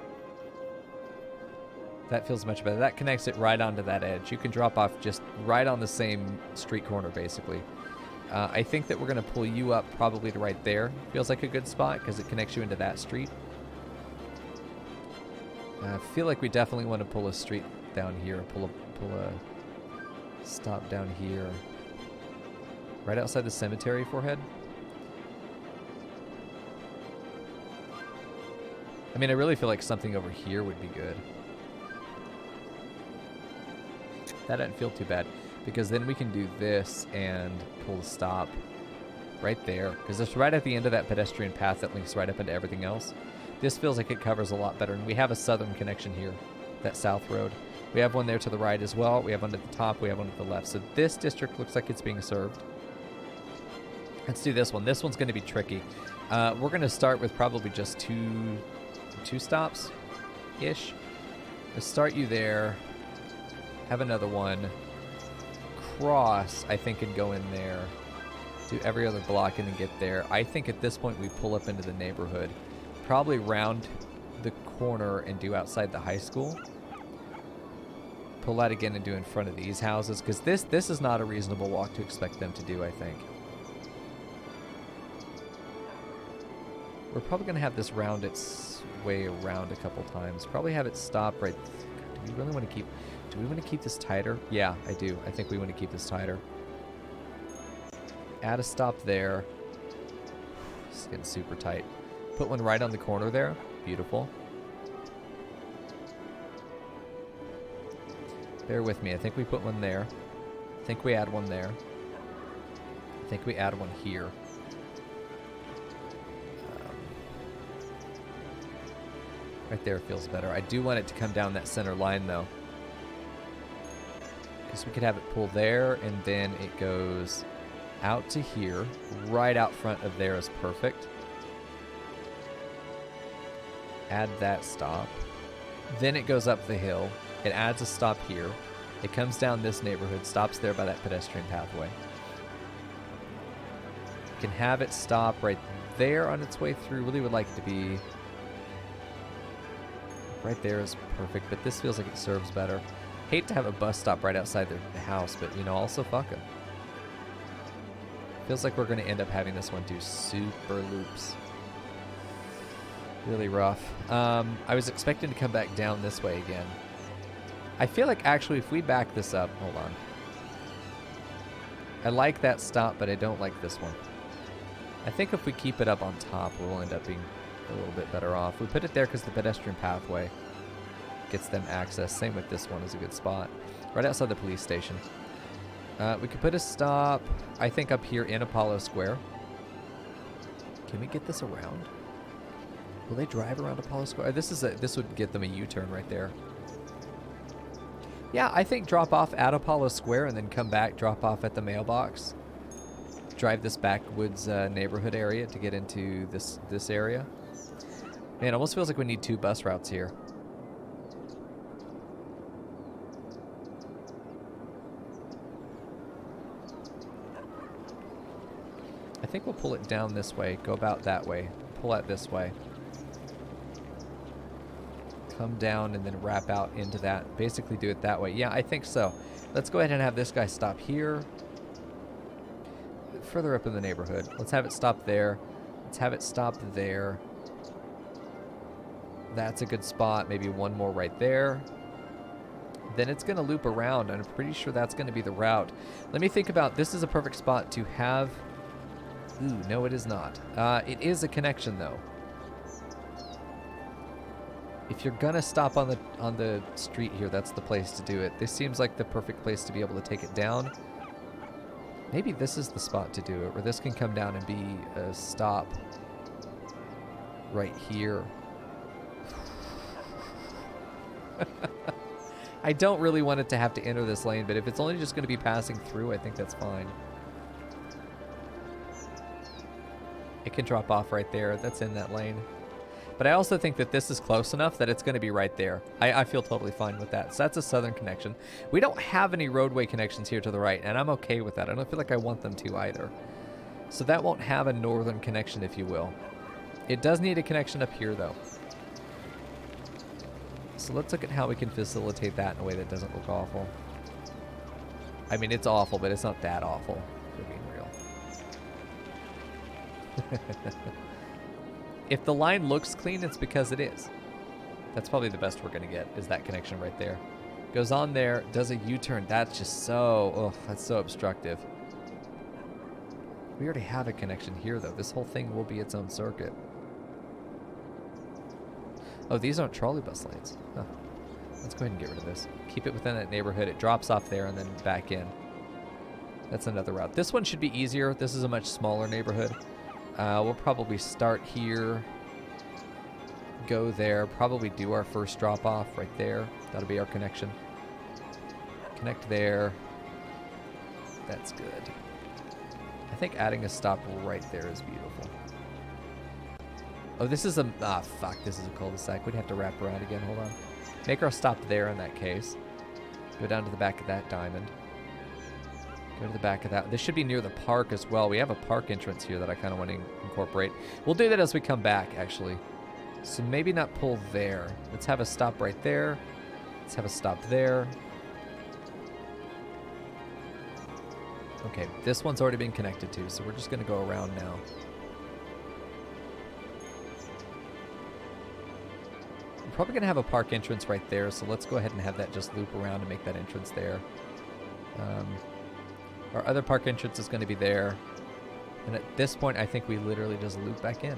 That feels much better. That connects it right onto that edge. You can drop off just right on the same street corner, basically. I think that we're going to pull you up probably to right there. Feels like a good spot because it connects you into that street. I feel like we definitely want to pull a street down here. Pull a stop down here. Right outside the cemetery, Forehead. I mean, I really feel like something over here would be good. That doesn't feel too bad, because then we can do this and pull the stop right there, because it's right at the end of that pedestrian path that links right up into everything else. This feels like it covers a lot better, and we have a southern connection here, that south road. We have one there to the right as well. We have one at the top. We have one at the left. So this district looks like it's being served. Let's do this one. This one's going to be tricky. We're going to start with probably just two stops-ish. Let's start you there. Have another one. Cross, I think, and go in there. Do every other block and then get there. I think at this point we pull up into the neighborhood. Probably round the corner and do outside the high school. Pull out again and do in front of these houses, because this is not a reasonable walk to expect them to do, I think. We're probably going to have this round its way around a couple times. Probably have it stop right... Do we really want to keep... Do we want to keep this tighter? Yeah, I do. I think we want to keep this tighter. Add a stop there. It's getting super tight. Put one right on the corner there. Beautiful. Bear with me. I think we put one there. I think we add one there. I think we add one here. Right there feels better. I do want it to come down that center line, though. Because we could have it pull there, and then it goes out to here. Right out front of there is perfect. Add that stop. Then it goes up the hill. It adds a stop here. It comes down this neighborhood, stops there by that pedestrian pathway. can have it stop right there on its way through. Really would like it to be right there is perfect, but this feels like it serves better. Hate to have a bus stop right outside the house, but you know, also fuck it. Feels like we're going to end up having this one do super loops. Really rough. I was expecting to come back down this way again. I feel like actually if we back this up, hold on. I like that stop, but I don't like this one. I think if we keep it up on top, we'll end up being a little bit better off. We put it there because the pedestrian pathway gets them access. Same with this one is a good spot. Right outside the police station. We could put a stop, I think, up here in Apollo Square. Can we get this around? Will they drive around Apollo Square? This would get them a U-turn right there. Yeah, I think drop off at Apollo Square and then come back, drop off at the mailbox. Drive this backwoods neighborhood area to get into this area. Man, it almost feels like we need 2 bus routes here. I think we'll pull it down this way, go about that way, pull out this way. Come down and then wrap out into that. Basically do it that way. Yeah, I think so. Let's go ahead and have this guy stop here. Further up in the neighborhood. Let's have it stop there. Let's have it stop there. That's a good spot. Maybe one more right there. Then it's going to loop around, and I'm pretty sure that's going to be the route. Let me think about, this is a perfect spot to have... Ooh, no it is not. It is a connection though. If you're gonna stop on the street here, that's the place to do it. This seems like the perfect place to be able to take it down. Maybe this is the spot to do it, where this can come down and be a stop right here. I don't really want it to have to enter this lane, but if it's only just going to be passing through, I think that's fine. It can drop off right there. That's in that lane. But I also think that this is close enough that it's going to be right there. I feel totally fine with that. So that's a southern connection. We don't have any roadway connections here to the right, and I'm okay with that. I don't feel like I want them to either. So that won't have a northern connection, if you will. It does need a connection up here, though. So let's look at how we can facilitate that in a way that doesn't look awful. I mean, it's awful, but it's not that awful. We're being real. If the line looks clean, it's because it is. That's probably the best we're going to get, is that connection right there. Goes on there, does a U-turn. That's just so, oh, that's so obstructive. We already have a connection here, though. This whole thing will be its own circuit. Oh, these aren't trolley bus lanes. Huh. Let's go ahead and get rid of this. Keep it within that neighborhood. It drops off there and then back in. That's another route. This one should be easier. This is a much smaller neighborhood. We'll probably start here, go there, probably do our first drop off right there. That'll be our connection. Connect there. That's good. I think adding a stop right there is beautiful. Oh, this is a, fuck, this is a cul-de-sac. We'd have to wrap around again, hold on. Make our stop there in that case. Go down to the back of that diamond. Go to the back of that. This should be near the park as well. We have a park entrance here that I kind of want to incorporate. We'll do that as we come back, actually. So maybe not pull there. Let's have a stop right there. Let's have a stop there. Okay, this one's already been connected to, so we're just going to go around now. We're probably going to have a park entrance right there, so let's go ahead and have that just loop around and make that entrance there. Our other park entrance is going to be there. And at this point, I think we literally just loop back in.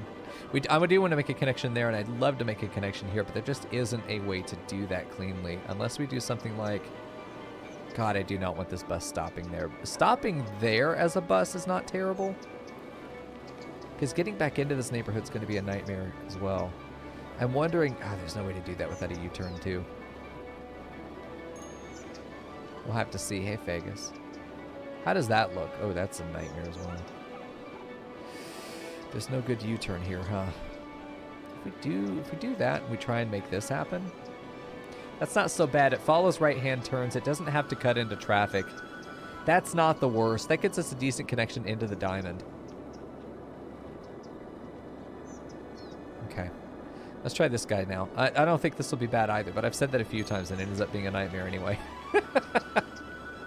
I do want to make a connection there, and I'd love to make a connection here, but there just isn't a way to do that cleanly. Unless we do something like... God, I do not want this bus stopping there. Stopping there as a bus is not terrible. Because getting back into this neighborhood is going to be a nightmare as well. I'm wondering... Oh, there's no way to do that without a U-turn, too. We'll have to see. Hey, Vegas. How does that look? Oh, that's a nightmare as well. There's no good U-turn here, huh? If we do that and we try and make this happen, that's not so bad. It follows right-hand turns. It doesn't have to cut into traffic. That's not the worst. That gets us a decent connection into the diamond. Okay. Let's try this guy now. I don't think this will be bad either, but I've said that a few times and it ends up being a nightmare anyway.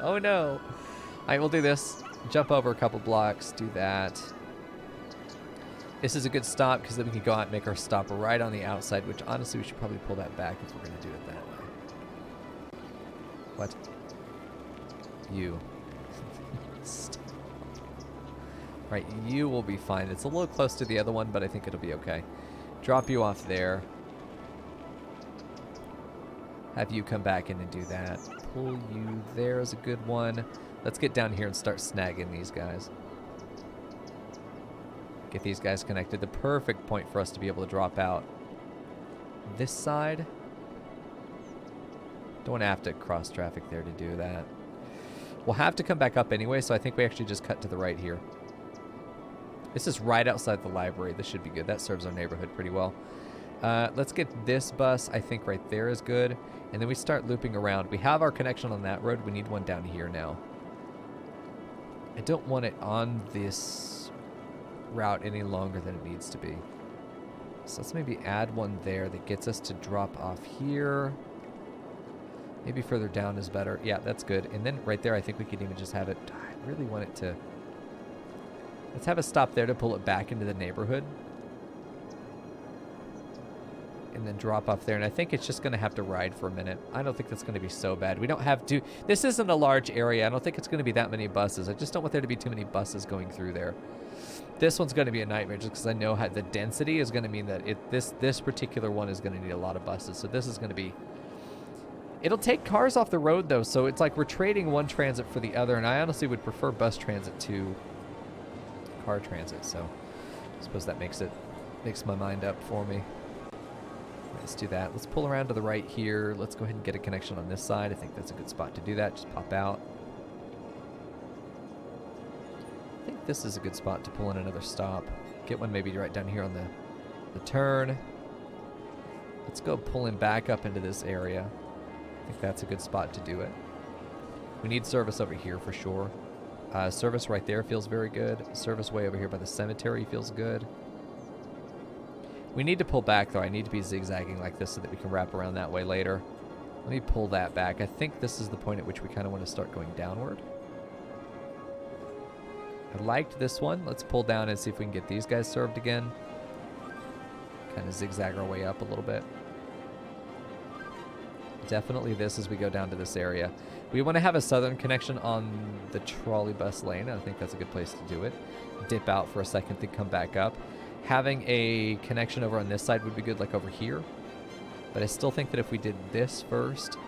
Oh no. All right, we'll do this. Jump over a couple blocks, do that. This is a good stop because then we can go out and make our stop right on the outside, which honestly we should probably pull that back if we're going to do it that way. What? You. Right, you will be fine. It's a little close to the other one, but I think it'll be okay. Drop you off there. Have you come back in and do that. Pull you there is a good one. Let's get down here and start snagging these guys. Get these guys connected. The perfect point for us to be able to drop out. This side. Don't want to have to cross traffic there to do that. We'll have to come back up anyway, so I think we actually just cut to the right here. This is right outside the library. This should be good. That serves our neighborhood pretty well. Let's get this bus. I think right there is good. And then we start looping around. We have our connection on that road. We need one down here now. I don't want it on this route any longer than it needs to be. So let's maybe add one there that gets us to drop off here. Maybe further down is better. Yeah, that's good. And then right there, I think we could even just have it. I really want it to... Let's have a stop there to pull it back into the neighborhood. And then drop off there. And I think it's just going to have to ride for a minute. I don't think that's going to be so bad. We don't have to... This isn't a large area. I don't think it's going to be that many buses. I just don't want there to be too many buses going through there. This one's going to be a nightmare just because I know how the density is going to mean that this particular one is going to need a lot of buses. So this is going to be... It'll take cars off the road, though. So it's like we're trading one transit for the other. And I honestly would prefer bus transit to car transit. So I suppose that makes my mind up for me. Let's do that. Let's pull around to the right here. Let's go ahead and get a connection on this side. I think that's a good spot to do that. Just pop out. I think this is a good spot to pull in another stop. Get one maybe right down here on the turn. Let's go pulling back up into this area. I think that's a good spot to do it. We need service over here for sure. Service right there feels very good. Service way over here by the cemetery feels good. We need to pull back, though. I need to be zigzagging like this so that we can wrap around that way later. Let me pull that back. I think this is the point at which we kind of want to start going downward. I liked this one. Let's pull down and see if we can get these guys served again. Kind of zigzag our way up a little bit. Definitely this as we go down to this area. We want to have a southern connection on the trolley bus lane. I think that's a good place to do it. Dip out for a second, then come back up. Having a connection over on this side would be good, like over here. But I still think that if we did this first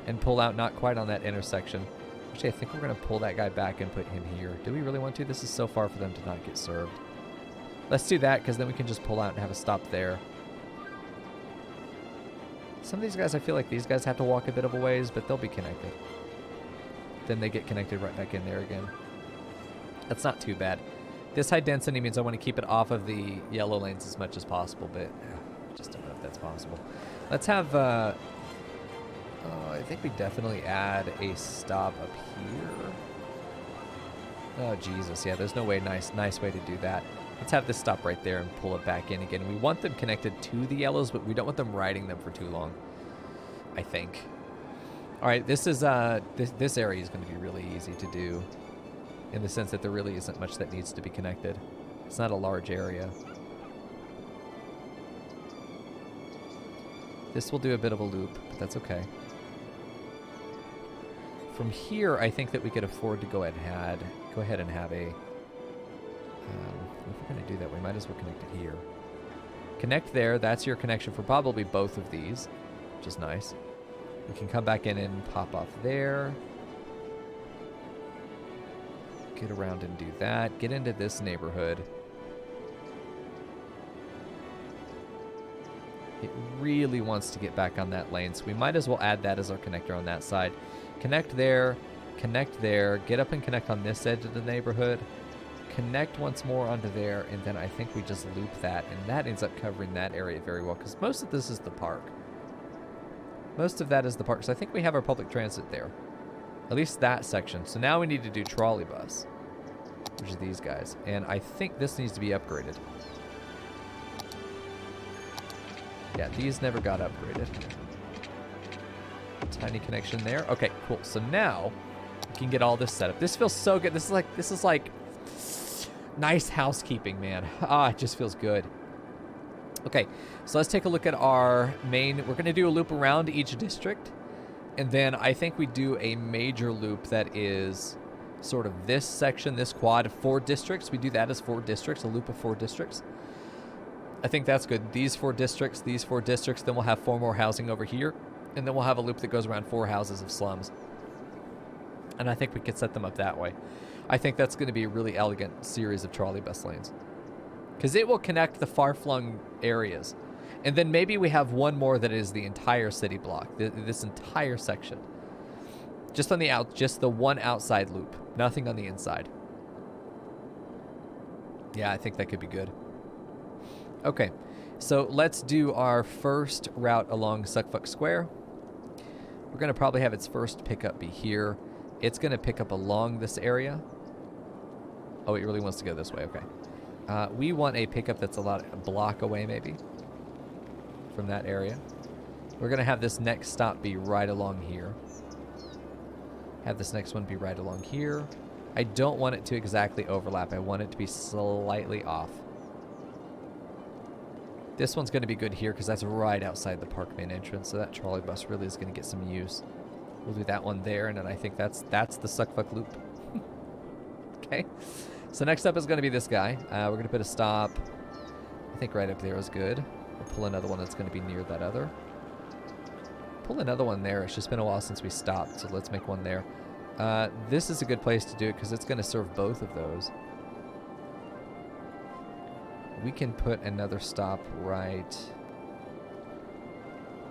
and pull out not quite on that intersection. Actually, I think we're going to pull that guy back and put him here. Do we really want to? This is so far for them to not get served. Let's do that because then we can just pull out and have a stop there. Some of these guys, I feel like these guys have to walk a bit of a ways, but they'll be connected. Then they get connected right back in there again. That's not too bad. This high density means I want to keep it off of the yellow lanes as much as possible, but I just don't know if that's possible. Let's have, I think we definitely add a stop up here. Oh, Jesus. Yeah, there's no way, nice way to do that. Let's have this stop right there and pull it back in again. We want them connected to the yellows, but we don't want them riding them for too long, I think. All right, this is this area is going to be really easy to do in the sense that there really isn't much that needs to be connected. It's not a large area. This will do a bit of a loop, but that's okay. From here, I think that we could afford to go ahead and have a... if we're going to do that, we might as well connect it here. Connect there. That's your connection for probably both of these, which is nice. We can come back in and pop off there. Get around and do that. Get into this neighborhood. It really wants to get back on that lane, so we might as well add that as our connector on that side. Connect there. Get up and connect on this edge of the neighborhood. Connect once more onto there, and then I think we just loop that, and that ends up covering that area very well, because most of this is the park. Most of that is the park, so I think we have our public transit there. At least that section. So now we need to do trolley bus, which is these guys, and I think this needs to be upgraded. Yeah, these never got upgraded. Tiny connection there. Okay, cool. So now we can get all this set up. This feels so good. This is like nice housekeeping, man. Ah, it just feels good. Okay, so let's take a look at our main. We're going to do a loop around each district. And then I think we do a major loop that is sort of this section, this quad of 4 districts. We do that as 4 districts, a loop of 4 districts. I think that's good. These 4 districts, these 4 districts, then we'll have 4 more housing over here. And then we'll have a loop that goes around 4 houses of slums. And I think we could set them up that way. I think that's going to be a really elegant series of trolley bus lanes. Because it will connect the far-flung areas. And then maybe we have one more that is the entire city block. This entire section. Just on the just the one outside loop. Nothing on the inside. Yeah, I think that could be good. Okay, so let's do our first route along Suffolk Square. We're going to probably have its first pickup be here. It's going to pick up along this area. Oh, it really wants to go this way. Okay. We want a pickup that's a block away, maybe, from that area. We're going to have this next stop be right along here. Have this next one be right along here. I don't want it to exactly overlap. I want it to be slightly off. This one's going to be good here because that's right outside the park main entrance, so that trolley bus really is going to get some use. We'll do that one there, and then I think that's the Suffolk Loop. Okay. So next up is going to be this guy. We're going to put a stop. I think right up there is good. We'll pull another one that's going to be near that other. Pull another one there. It's just been a while since we stopped, so let's make one there. This is a good place to do it because it's going to serve both of those. We can put another stop right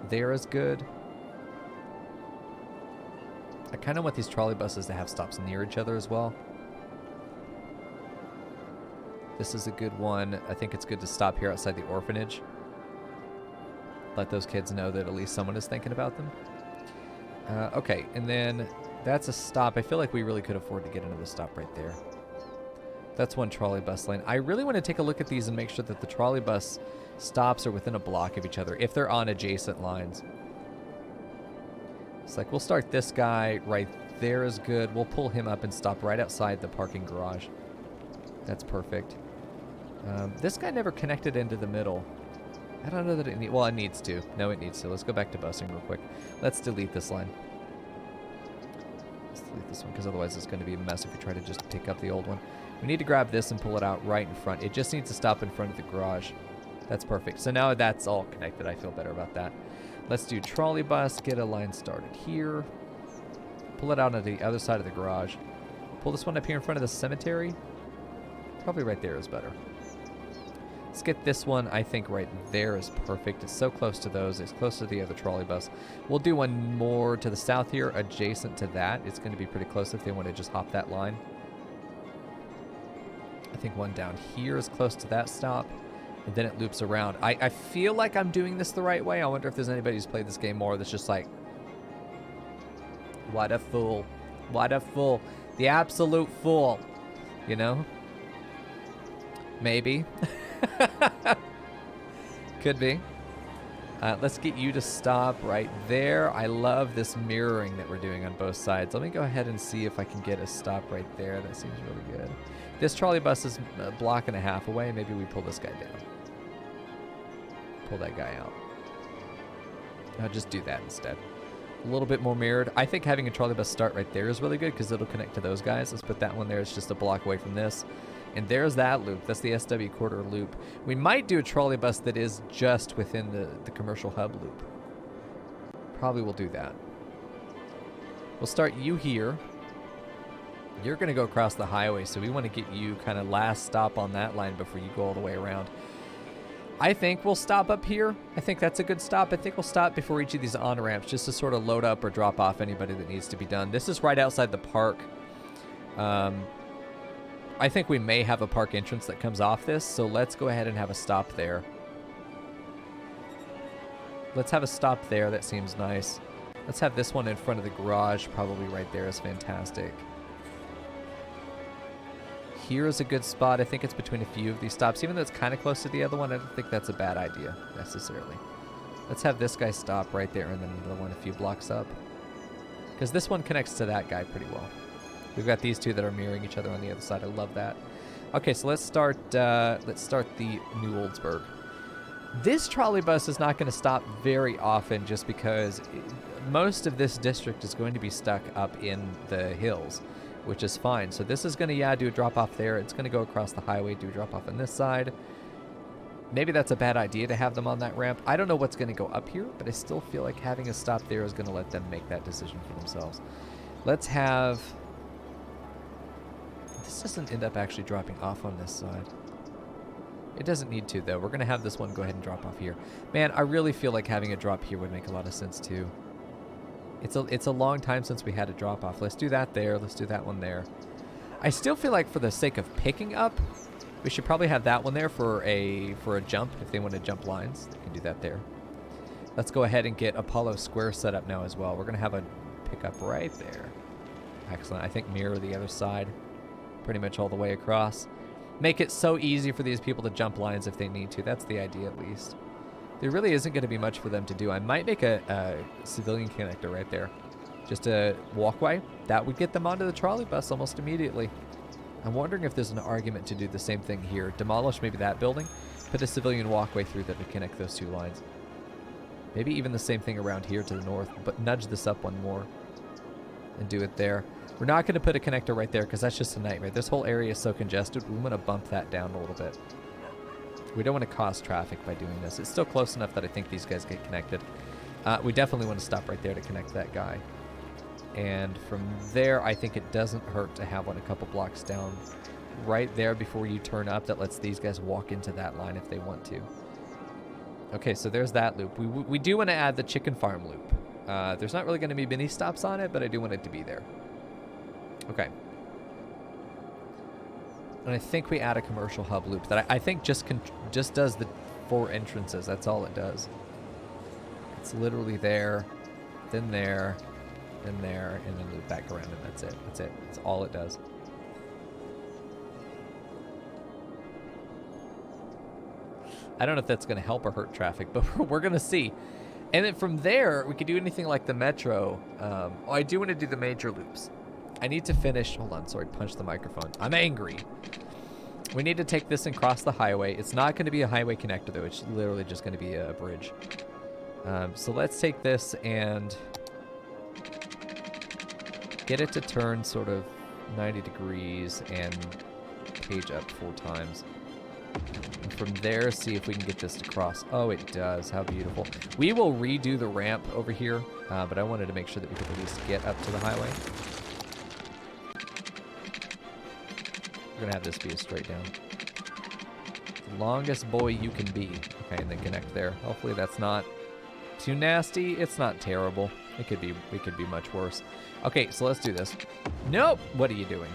there is good. I kind of want these trolley buses to have stops near each other as well. This is a good one. I think it's good to stop here outside the orphanage. Let those kids know that at least someone is thinking about them. Okay, and then that's a stop. I feel like we really could afford to get another stop right there. That's one trolley bus lane. I really want to take a look at these and make sure that the trolley bus stops are within a block of each other, if they're on adjacent lines. It's like, we'll start this guy right there is good. We'll pull him up and stop right outside the parking garage. That's perfect. This guy never connected into the middle. I don't know that it well, it needs to. No, it needs to. Let's go back to busing real quick. Let's delete this line. Let's delete this one, because otherwise it's going to be a mess if we try to just pick up the old one. We need to grab this and pull it out right in front. It just needs to stop in front of the garage. That's perfect. So now that's all connected. I feel better about that. Let's do trolley bus. Get a line started here. Pull it out on the other side of the garage. Pull this one up here in front of the cemetery. Probably right there is better. Let's get this one, I think right there is perfect. It's so close to those. It's close to the other trolley bus. We'll do one more to the south here, adjacent to that. It's going to be pretty close if they want to just hop that line. I think one down here is close to that stop. And then it loops around. I feel like I'm doing this the right way. I wonder if there's anybody who's played this game more that's just like, what a fool. What a fool. The absolute fool. You know? Maybe. Could be. Let's get you to stop right there. I love this mirroring that we're doing on both sides. Let me go ahead and see if I can get a stop right there. That seems really good. This trolley bus is a block and a half away. Maybe we pull this guy down. Pull that guy out. I'll just do that instead. A little bit more mirrored. I think having a trolley bus start right there is really good because it'll connect to those guys. Let's put that one there. It's just a block away from this. And there's that loop. That's the SW quarter loop. We might do a trolley bus that is just within the commercial hub loop. Probably will do that. We'll start you here. You're going to go across the highway, so we want to get you kind of last stop on that line before you go all the way around. I think we'll stop up here. I think that's a good stop. I think we'll stop before each of these on-ramps just to sort of load up or drop off anybody that needs to be done. This is right outside the park. I think we may have a park entrance that comes off this, so let's go ahead and have a stop there. Let's have a stop there. That seems nice. Let's have this one in front of the garage. Probably right there is fantastic. Here is a good spot. I think it's between a few of these stops. Even though it's kind of close to the other one, I don't think that's a bad idea necessarily. Let's have this guy stop right there and then another one a few blocks up. Because this one connects to that guy pretty well. We've got these two that are mirroring each other on the other side. I love that. Okay, so let's start the new Oldsburg. This trolley bus is not going to stop very often just because most of this district is going to be stuck up in the hills, which is fine. So this is going to, do a drop off there. It's going to go across the highway, do a drop off on this side. Maybe that's a bad idea to have them on that ramp. I don't know what's going to go up here, but I still feel like having a stop there is going to let them make that decision for themselves. Let's have... This doesn't end up actually dropping off on this side. It doesn't need to, though. We're going to have this one go ahead and drop off here. Man, I really feel like having a drop here would make a lot of sense, too. It's a long time since we had a drop off. Let's do that there. Let's do that one there. I still feel like for the sake of picking up, we should probably have that one there for a jump. If they want to jump lines, they can do that there. Let's go ahead and get Apollo Square set up now as well. We're going to have a pickup right there. Excellent. I think mirror the other side pretty much all the way across. Make it so easy for these people to jump lines if they need to. That's the idea, at least. There really isn't going to be much for them to do. I might make a civilian connector right there. Just a walkway. That would get them onto the trolley bus almost immediately. I'm wondering if there's an argument to do the same thing here. Demolish maybe that building. Put a civilian walkway through that to connect those two lines. Maybe even the same thing around here to the north, but nudge this up one more and do it there. We're not going to put a connector right there because that's just a nightmare. This whole area is so congested. We want to bump that down a little bit. We don't want to cause traffic by doing this. It's still close enough that I think these guys get connected. We definitely want to stop right there to connect that guy. And from there, I think it doesn't hurt to have one a couple blocks down right there before you turn up. That lets these guys walk into that line if they want to. Okay, so there's that loop. We do want to add the chicken farm loop. There's not really going to be many stops on it, but I do want it to be there. Okay. And I think we add a commercial hub loop that I think just does the 4 entrances. That's all it does. It's literally there, then there, then there, and then loop back around, and that's it. That's it. That's all it does. I don't know if that's going to help or hurt traffic, but we're going to see. And then from there, we could do anything like the metro. I do want to do the major loops. I need to finish. Hold on. Sorry, punch the microphone. I'm angry. We need to take this and cross the highway. It's not going to be a highway connector, though. It's literally just going to be a bridge. So let's take this and get it to turn sort of 90 degrees and page up 4 times. And from there, see if we can get this to cross. Oh, it does. How beautiful. We will redo the ramp over here, but I wanted to make sure that we could at least get up to the highway. We're going to have this be a straight down. The longest boy you can be. Okay, and then connect there. Hopefully that's not too nasty. It's not terrible. It could be much worse. Okay, so let's do this. Nope! What are you doing?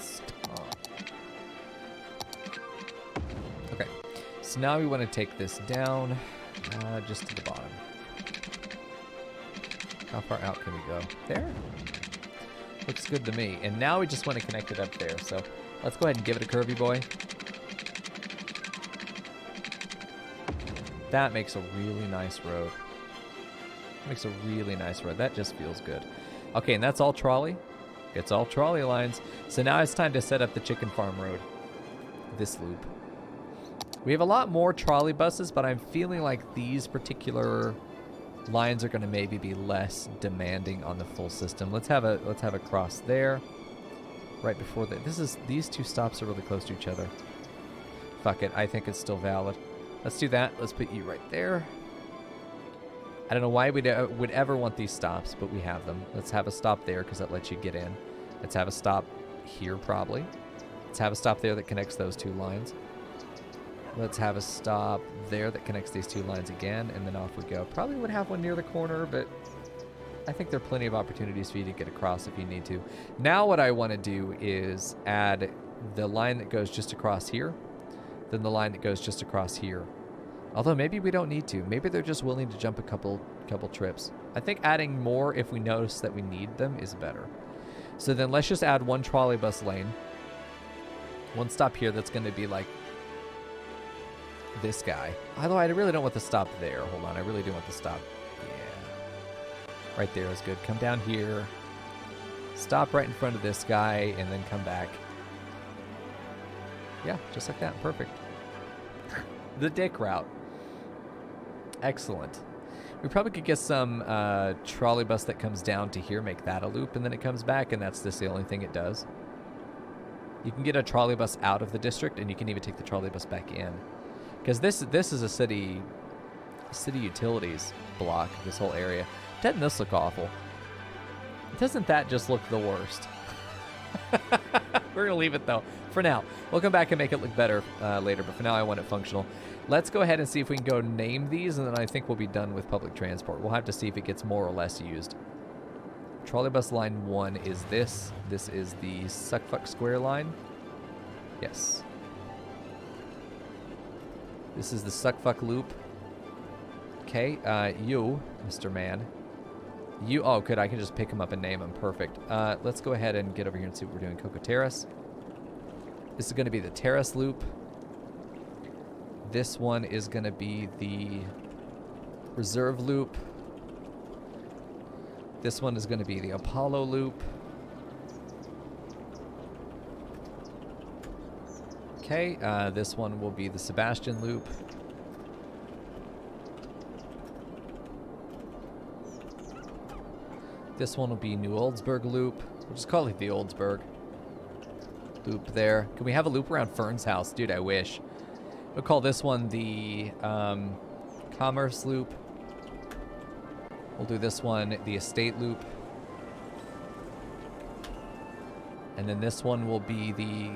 Stop. Okay, so now we want to take this down just to the bottom. How far out can we go? There? Looks good to me. And now we just want to connect it up there. So let's go ahead and give it a curvy boy. That makes a really nice road. Makes a really nice road. That just feels good. Okay, and that's all trolley. It's all trolley lines. So now it's time to set up the chicken farm road. This loop. We have a lot more trolley buses, but I'm feeling like these particular lines are going to maybe be less demanding on the full system. Let's have a cross there. Right before that. These 2 stops are really close to each other. Fuck it. I think it's still valid. Let's do that. Let's put you right there. I don't know why we'd ever want these stops, but we have them. Let's have a stop there because that lets you get in. Let's have a stop here probably. Let's have a stop there that connects those 2 lines. Let's have a stop there that connects these 2 lines again, and then off we go. Probably would have one near the corner, but I think there are plenty of opportunities for you to get across if you need to. Now what I want to do is add the line that goes just across here, then the line that goes just across here. Although maybe we don't need to. Maybe they're just willing to jump a couple trips. I think adding more if we notice that we need them is better. So then let's just add 1 trolley bus lane. 1 stop here that's going to be like this guy. Although I really don't want the stop there. Hold on, I really do want the stop. Yeah. Right there is good. Come down here. Stop right in front of this guy, and then come back. Yeah, just like that. Perfect. The dick route. Excellent. We probably could get some trolley bus that comes down to here, make that a loop, and then it comes back, and that's just the only thing it does. You can get a trolley bus out of the district, and you can even take the trolley bus back in. Because this is a city utilities block, this whole area. Doesn't this look awful? Doesn't that just look the worst? We're going to leave it, though, for now. We'll come back and make it look better later, but for now I want it functional. Let's go ahead and see if we can go name these, and then I think we'll be done with public transport. We'll have to see if it gets more or less used. Trolleybus line 1 is this. This is the Suckfuck Square line. Yes. This is the Suckfuck Loop. Okay, you, Mr. Man. You, oh, good, I can just pick him up and name him. Perfect. Let's go ahead and get over here and see what we're doing. Coco Terrace. This is going to be the Terrace Loop. This one is going to be the Reserve Loop. This one is going to be the Apollo Loop. Okay, this one will be the Sebastian Loop. This one will be New Oldsburg Loop. We'll just call it the Oldsburg Loop there. Can we have a loop around Fern's house? Dude, I wish. We'll call this one the Commerce Loop. We'll do this one the Estate Loop. And then this one will be the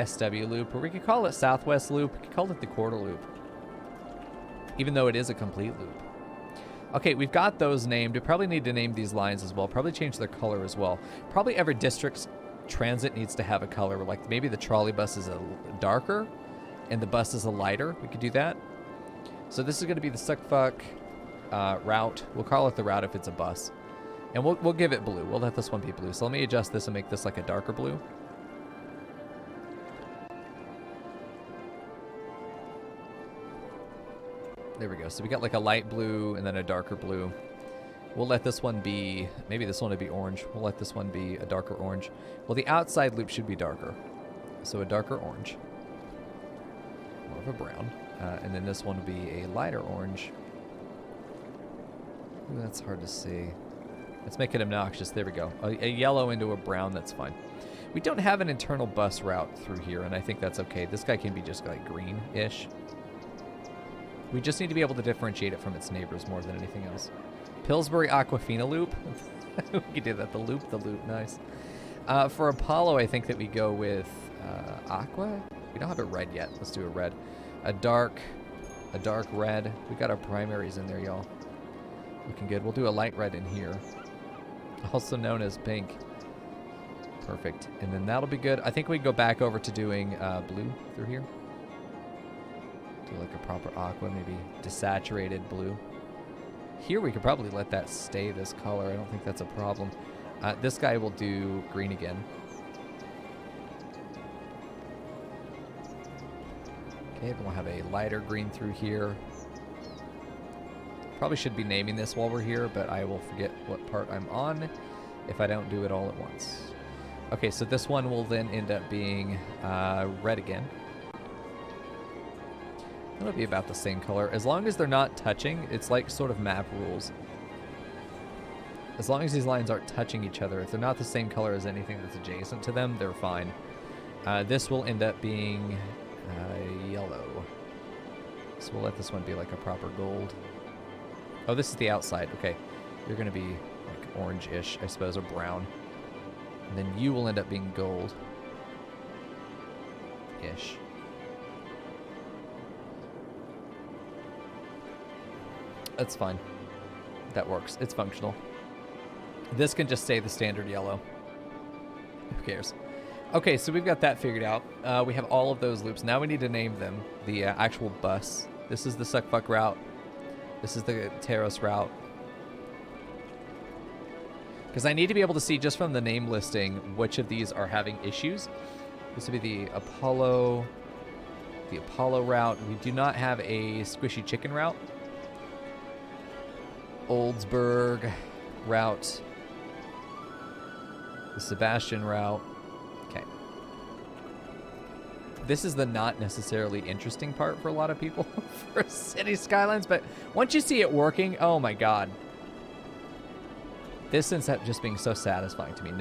SW Loop, or we could call it Southwest Loop. We could call it the Quarter Loop, even though it is a complete loop. Okay, we've got those named. We probably need to name these lines as well. Probably change their color as well. Probably every district's transit needs to have a color. Like maybe the trolley bus is a darker and the bus is a lighter. We could do that. So this is going to be the Suckfuck route. We'll call it the route if it's a bus. And we'll give it blue. We'll let this one be blue. So let me adjust this and make this like a darker blue. There we go. So we got like a light blue and then a darker blue. We'll let this one be, maybe this one would be orange. We'll let this one be a darker orange. Well, the outside loop should be darker. So a darker orange. More of a brown. And then this one will be a lighter orange. Ooh, that's hard to see. Let's make it obnoxious. There we go. A yellow into a brown, that's fine. We don't have an internal bus route through here, and I think that's okay. This guy can be just like green-ish. We just need to be able to differentiate it from its neighbors more than anything else. Pillsbury Aquafina Loop. We could do that. The loop, nice. For Apollo, I think that we go with Aqua. We don't have a red yet. Let's do a red. A dark red. We got our primaries in there, y'all. Looking good. We'll do a light red in here. Also known as pink. Perfect. And then that'll be good. I think we go back over to doing blue through here. Do like a proper aqua, maybe desaturated blue. Here we could probably let that stay this color. I don't think that's a problem. This guy will do green again. Okay, then we'll have a lighter green through here. Probably should be naming this while we're here, but I will forget what part I'm on if I don't do it all at once. Okay, so this one will then end up being red again. It'll be about the same color. As long as they're not touching, it's like sort of map rules. As long as these lines aren't touching each other, if they're not the same color as anything that's adjacent to them, they're fine. This will end up being yellow. So we'll let this one be like a proper gold. Oh, this is the outside. Okay. You're going to be like orange-ish, I suppose, or brown. And then you will end up being gold-ish. That's fine. That works. It's functional. This can just stay the standard yellow. Who cares? Okay, so we've got that figured out. We have all of those loops. Now we need to name them. The actual bus. This is the Suckfuck route. This is the Terrace route. Because I need to be able to see just from the name listing which of these are having issues. This would be the Apollo The Apollo route. We do not have a squishy chicken route. Oldsburg route. The Sebastian route. Okay. This is the not necessarily interesting part for a lot of people for City Skylines, but once you see it working, oh my god. This ends up just being so satisfying to me.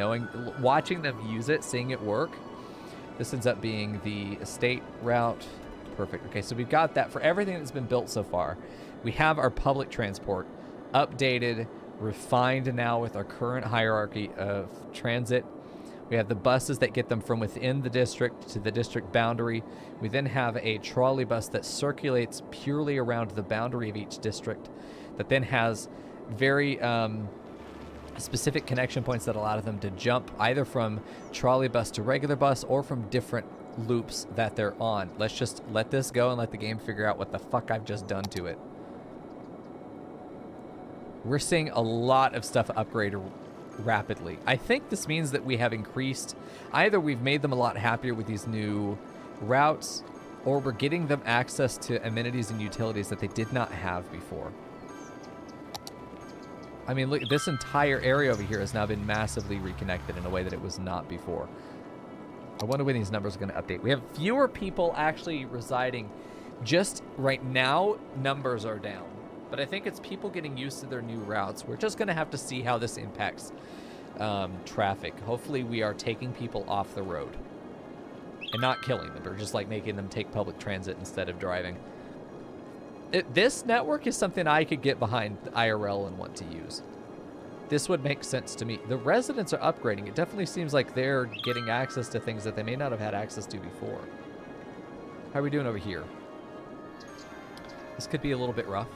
Watching them use it, seeing it work. This ends up being the estate route. Perfect. Okay, so we've got that for everything that's been built so far. We have our public transport updated, refined now with our current hierarchy of transit. We have the buses that get them from within the district to the district boundary. We then have a trolley bus that circulates purely around the boundary of each district that then has very specific connection points that allow them to jump either from trolley bus to regular bus or from different loops that they're on. Let's just let this go and let the game figure out what the fuck I've just done to it. We're seeing a lot of stuff upgrade rapidly. I think this means that we have increased, either we've made them a lot happier with these new routes, or we're getting them access to amenities and utilities that they did not have before. I mean, look, this entire area over here has now been massively reconnected in a way that it was not before. I wonder when these numbers are going to update. We have fewer people actually residing. Just right now, numbers are down. But I think it's people getting used to their new routes. We're just going to have to see how this impacts traffic. Hopefully we are taking people off the road and not killing them, or just like making them take public transit instead of driving. This network is something I could get behind IRL and want to use. This would make sense to me. The residents are upgrading. It definitely seems like they're getting access to things that they may not have had access to before. How are we doing over here? This could be a little bit rough.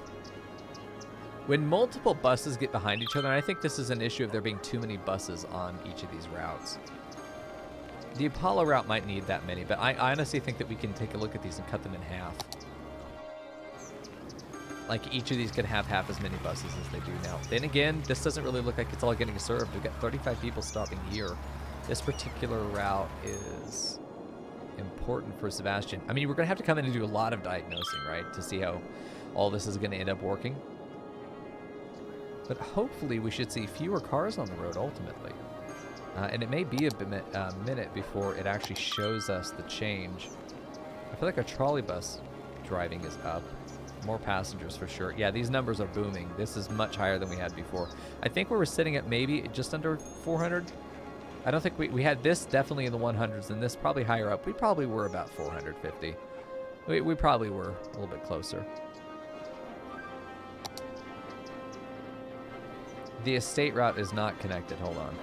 When multiple buses get behind each other, and I think this is an issue of there being too many buses on each of these routes. The Apollo route might need that many, but I honestly think that we can take a look at these and cut them in half. Like each of these could have half as many buses as they do now. Then again, this doesn't really look like it's all getting served. We've got 35 people stopping here. This particular route is important for Sebastian. I mean, we're going to have to come in and do a lot of diagnosing, right, to see how all this is going to end up working. But hopefully we should see fewer cars on the road ultimately. And it may be a minute before it actually shows us the change. I feel like our trolley bus driving is up. More passengers for sure. Yeah, these numbers are booming. This is much higher than we had before. I think we were sitting at maybe just under 400. I don't think we had this definitely in the 100s, and this probably higher up. We probably were about 450. We probably were a little bit closer. The estate route is not connected. Hold on.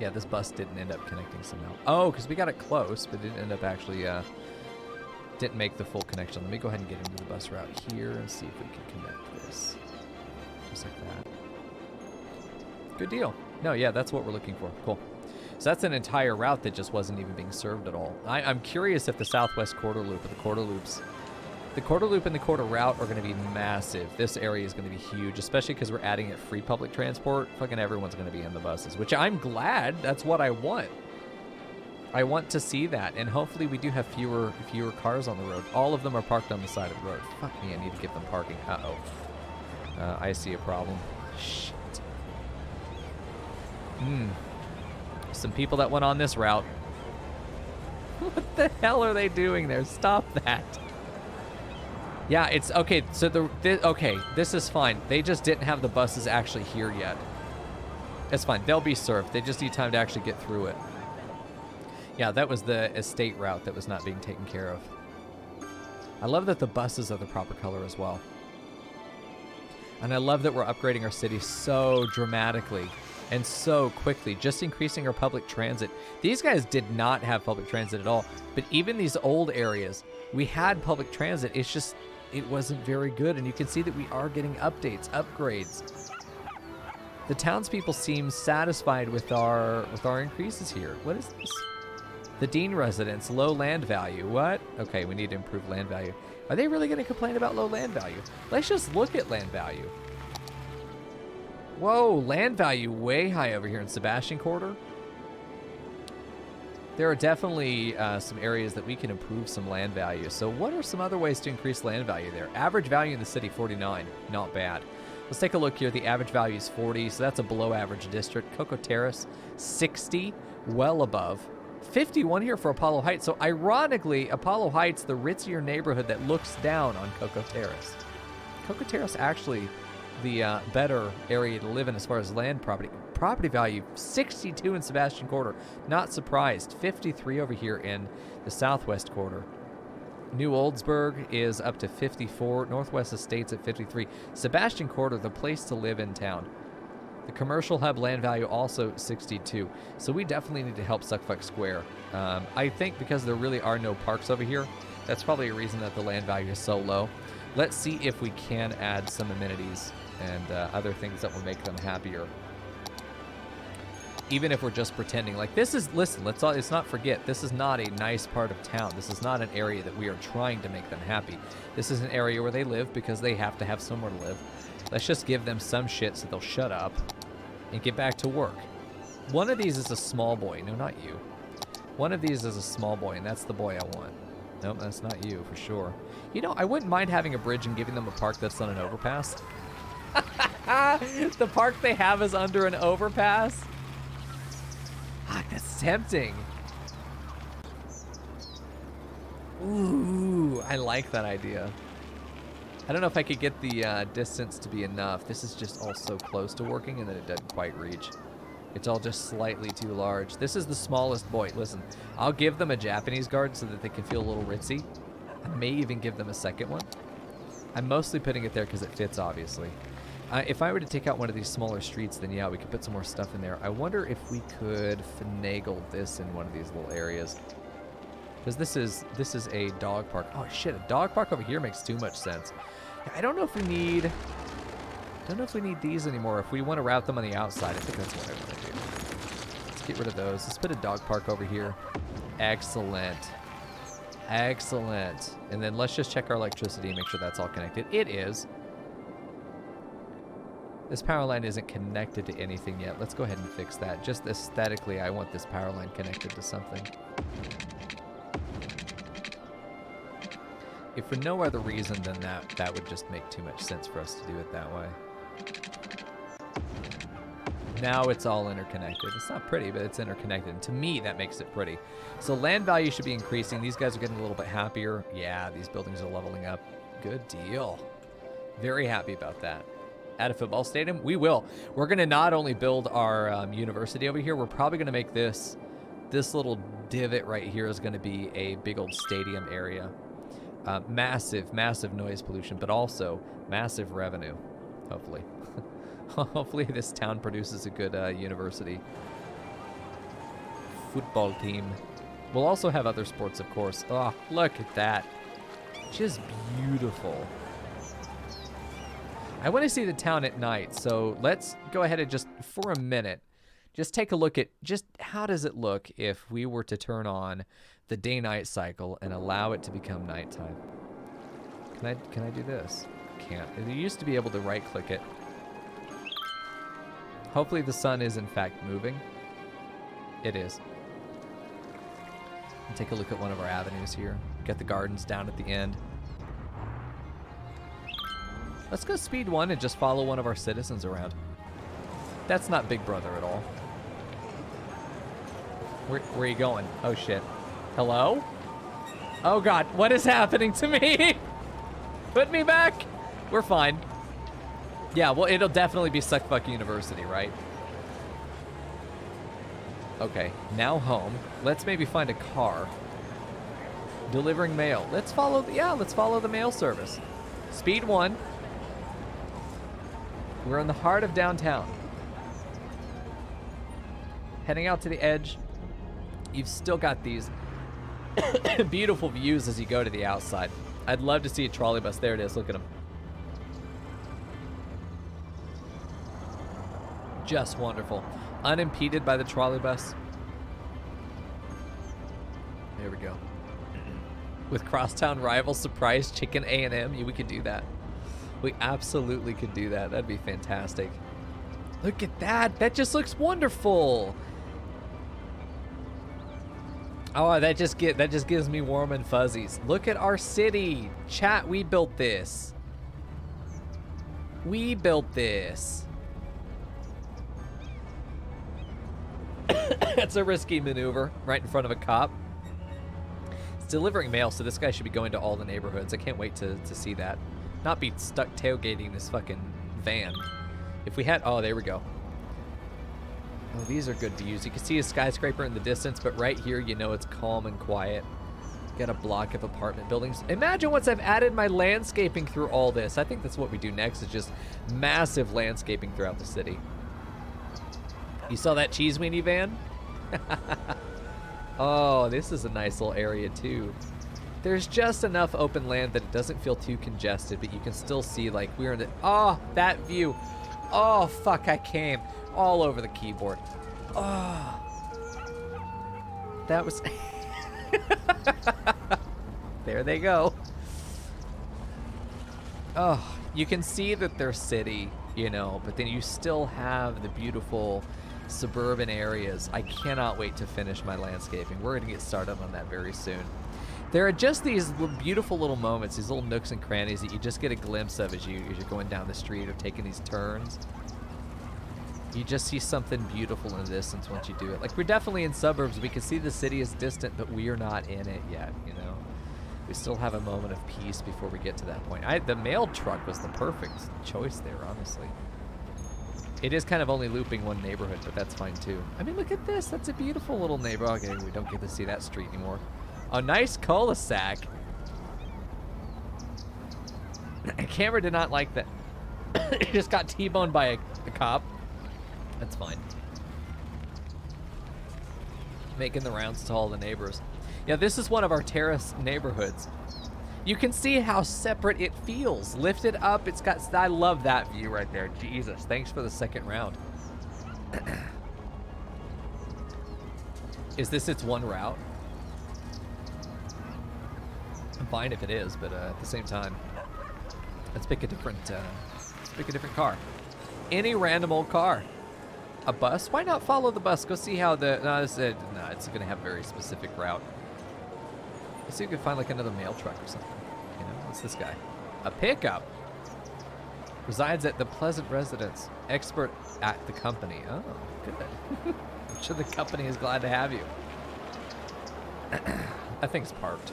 Yeah, this bus didn't end up connecting somehow. Oh, because we got it close, but didn't end up actually, didn't make the full connection. Let me go ahead and get into the bus route here and see if we can connect this. Just like that. Good deal. No, yeah, that's what we're looking for. Cool. So that's an entire route that just wasn't even being served at all. I'm curious if the Southwest Quarter Loop or the Quarter Loops, the Quarter Loop and the Quarter Route are going to be massive. This area is going to be huge, especially because we're adding it free public transport. Fucking everyone's going to be in the buses, which I'm glad. That's what I want. I want to see that, and hopefully we do have fewer cars on the road. All of them are parked on the side of the road. Fuck me, I need to give them parking. Uh-oh. I see a problem. Shit. Some people that went on this route. What the hell are they doing there? Stop that. Yeah, it's okay. So okay, this is fine. They just didn't have the buses actually here yet. It's fine. They'll be served. They just need time to actually get through it. Yeah, that was the estate route that was not being taken care of. I love that the buses are the proper color as well. And I love that we're upgrading our city so dramatically and so quickly, just increasing our public transit. These guys did not have public transit at all, but even these old areas, we had public transit. It's just, it wasn't very good, and you can see that we are getting updates, upgrades. The townspeople seem satisfied with our increases here. What is this? The Dean residents, low land value. What? Okay, we need to improve land value. Are they really going to complain about low land value? Let's just look at land value. Whoa, land value way high over here in Sebastian Quarter. there are definitely some areas that we can improve some land value. So what are some other ways to increase land value there? Average value in the city, 49. Not bad. Let's take a look here. The average value is 40, so that's a below average district. Cocoa Terrace, 60, well above. 51 here for Apollo Heights. So ironically, Apollo Heights, the ritzier neighborhood that looks down on Cocoa Terrace. Cocoa Terrace actually the better area to live in as far as land property. Property value, 62 in Sebastian Quarter. Not surprised. 53 over here in the Southwest Quarter. New Oldsburg is up to 54. Northwest Estates at 53. Sebastian Quarter, the place to live in town. The commercial hub land value also 62. So we definitely need to help Suckfuck Square. I think because there really are no parks over here, that's probably a reason that the land value is so low. Let's see if we can add some amenities and other things that will make them happier. Even if we're just pretending. Like this is, listen, let's not forget, this is not a nice part of town. This is not an area that we are trying to make them happy. This is an area where they live because they have to have somewhere to live. Let's just give them some shit so they'll shut up and get back to work. One of these is a small boy. No, not you. One of these is a small boy, and that's the boy I want. Nope, that's not you for sure. You know, I wouldn't mind having a bridge and giving them a park that's on an overpass. The park they have is under an overpass. That's tempting. Ooh, I like that idea. I don't know if I could get the distance to be enough. This is just all so close to working and then it doesn't quite reach. It's all just slightly too large. This is the smallest boy. Listen, I'll give them a Japanese guard so that they can feel a little ritzy. I may even give them a second one. I'm mostly putting it there because it fits, obviously. If I were to take out one of these smaller streets, then yeah, we could put some more stuff in there. I wonder if we could finagle this in one of these little areas. Because this is a dog park. Oh shit, a dog park over here makes too much sense. I don't know if we need these anymore. If we want to route them on the outside, I think that's what I want to do. Let's get rid of those. Let's put a dog park over here. Excellent. Excellent. And then let's just check our electricity and make sure that's all connected. It is. This power line isn't connected to anything yet. Let's go ahead and fix that. Just aesthetically, I want this power line connected to something. If for no other reason than that would just make too much sense for us to do it that way. Now it's all interconnected. It's not pretty, but it's interconnected. And to me, that makes it pretty. So land value should be increasing. These guys are getting a little bit happier. Yeah, these buildings are leveling up. Good deal. Very happy about that. At a football stadium, we will. We're going to not only build our university over here, we're probably going to make this little divot right here is going to be a big old stadium area. Massive noise pollution, but also massive revenue, hopefully. Hopefully this town produces a good university. Football team. We'll also have other sports, of course. Oh, look at that. Just beautiful. I want to see the town at night, so let's go ahead and just, for a minute, just take a look at just how does it look if we were to turn on the day-night cycle and allow it to become nighttime. Can I do this? Can't. You used to be able to right-click it. Hopefully the sun is in fact moving. It is. And take a look at one of our avenues here. Got the gardens down at the end. Let's go speed 1 and just follow one of our citizens around. That's not Big Brother at all. Where are you going? Oh shit. Hello? Oh god, what is happening to me? Put me back! We're fine. Yeah, well, it'll definitely be Suckfuck University, right? Okay, now home. Let's maybe find a car. Delivering mail. Let's follow the mail service. Speed 1. We're in the heart of downtown. Heading out to the edge. You've still got these beautiful views as you go to the outside. I'd love to see a trolley bus. There it is. Look at them. Just wonderful. Unimpeded by the trolley bus. There we go. With crosstown rival surprise chicken A&M, we could do that. We absolutely could do that. That'd be fantastic. Look at that. That just looks wonderful. Oh, that just gives me warm and fuzzies. Look at our city. Chat, we built this. We built this. That's a risky maneuver right in front of a cop. It's delivering mail, so this guy should be going to all the neighborhoods. I can't wait to see that. Not be stuck tailgating this fucking van. If we had, oh, there we go. Oh, these are good views. You can see a skyscraper in the distance, but right here, you know it's calm and quiet. Got a block of apartment buildings. Imagine once I've added my landscaping through all this. I think that's what we do next, is just massive landscaping throughout the city. You saw that cheese weenie van? Oh, this is a nice little area too. There's just enough open land that it doesn't feel too congested, but you can still see, like, we're in the, oh, that view. Oh, fuck, I came all over the keyboard. Oh, that was, there they go. Oh, you can see that they're city, you know, but then you still have the beautiful suburban areas. I cannot wait to finish my landscaping. We're gonna get started on that very soon. There are just these beautiful little moments, these little nooks and crannies that you just get a glimpse of as you're going down the street or taking these turns. You just see something beautiful in the distance once you do it. Like, we're definitely in suburbs. We can see the city is distant, but we are not in it yet, you know? We still have a moment of peace before we get to that point. The mail truck was the perfect choice there, honestly. It is kind of only looping one neighborhood, but that's fine too. I mean, look at this. That's a beautiful little neighborhood. Okay, we don't get to see that street anymore. A nice cul-de-sac. Camera did not like that. It just got T-boned by a cop. That's fine. Making the rounds to all the neighbors. Yeah, this is one of our terrace neighborhoods. You can see how separate it feels. Lifted up, it's got, I love that view right there. Jesus, thanks for the second round. Is this its one route? I'm fine if it is, but at the same time, let's pick a different car. Any random old car. A bus? Why not follow the bus? Go see how the, no, it's gonna have a very specific route. Let's see if we can find like another mail truck or something. You know, what's this guy? A pickup. Resides at the Pleasant Residence. Expert at the company. Oh, good. I'm sure the company is glad to have you. That thing's parked.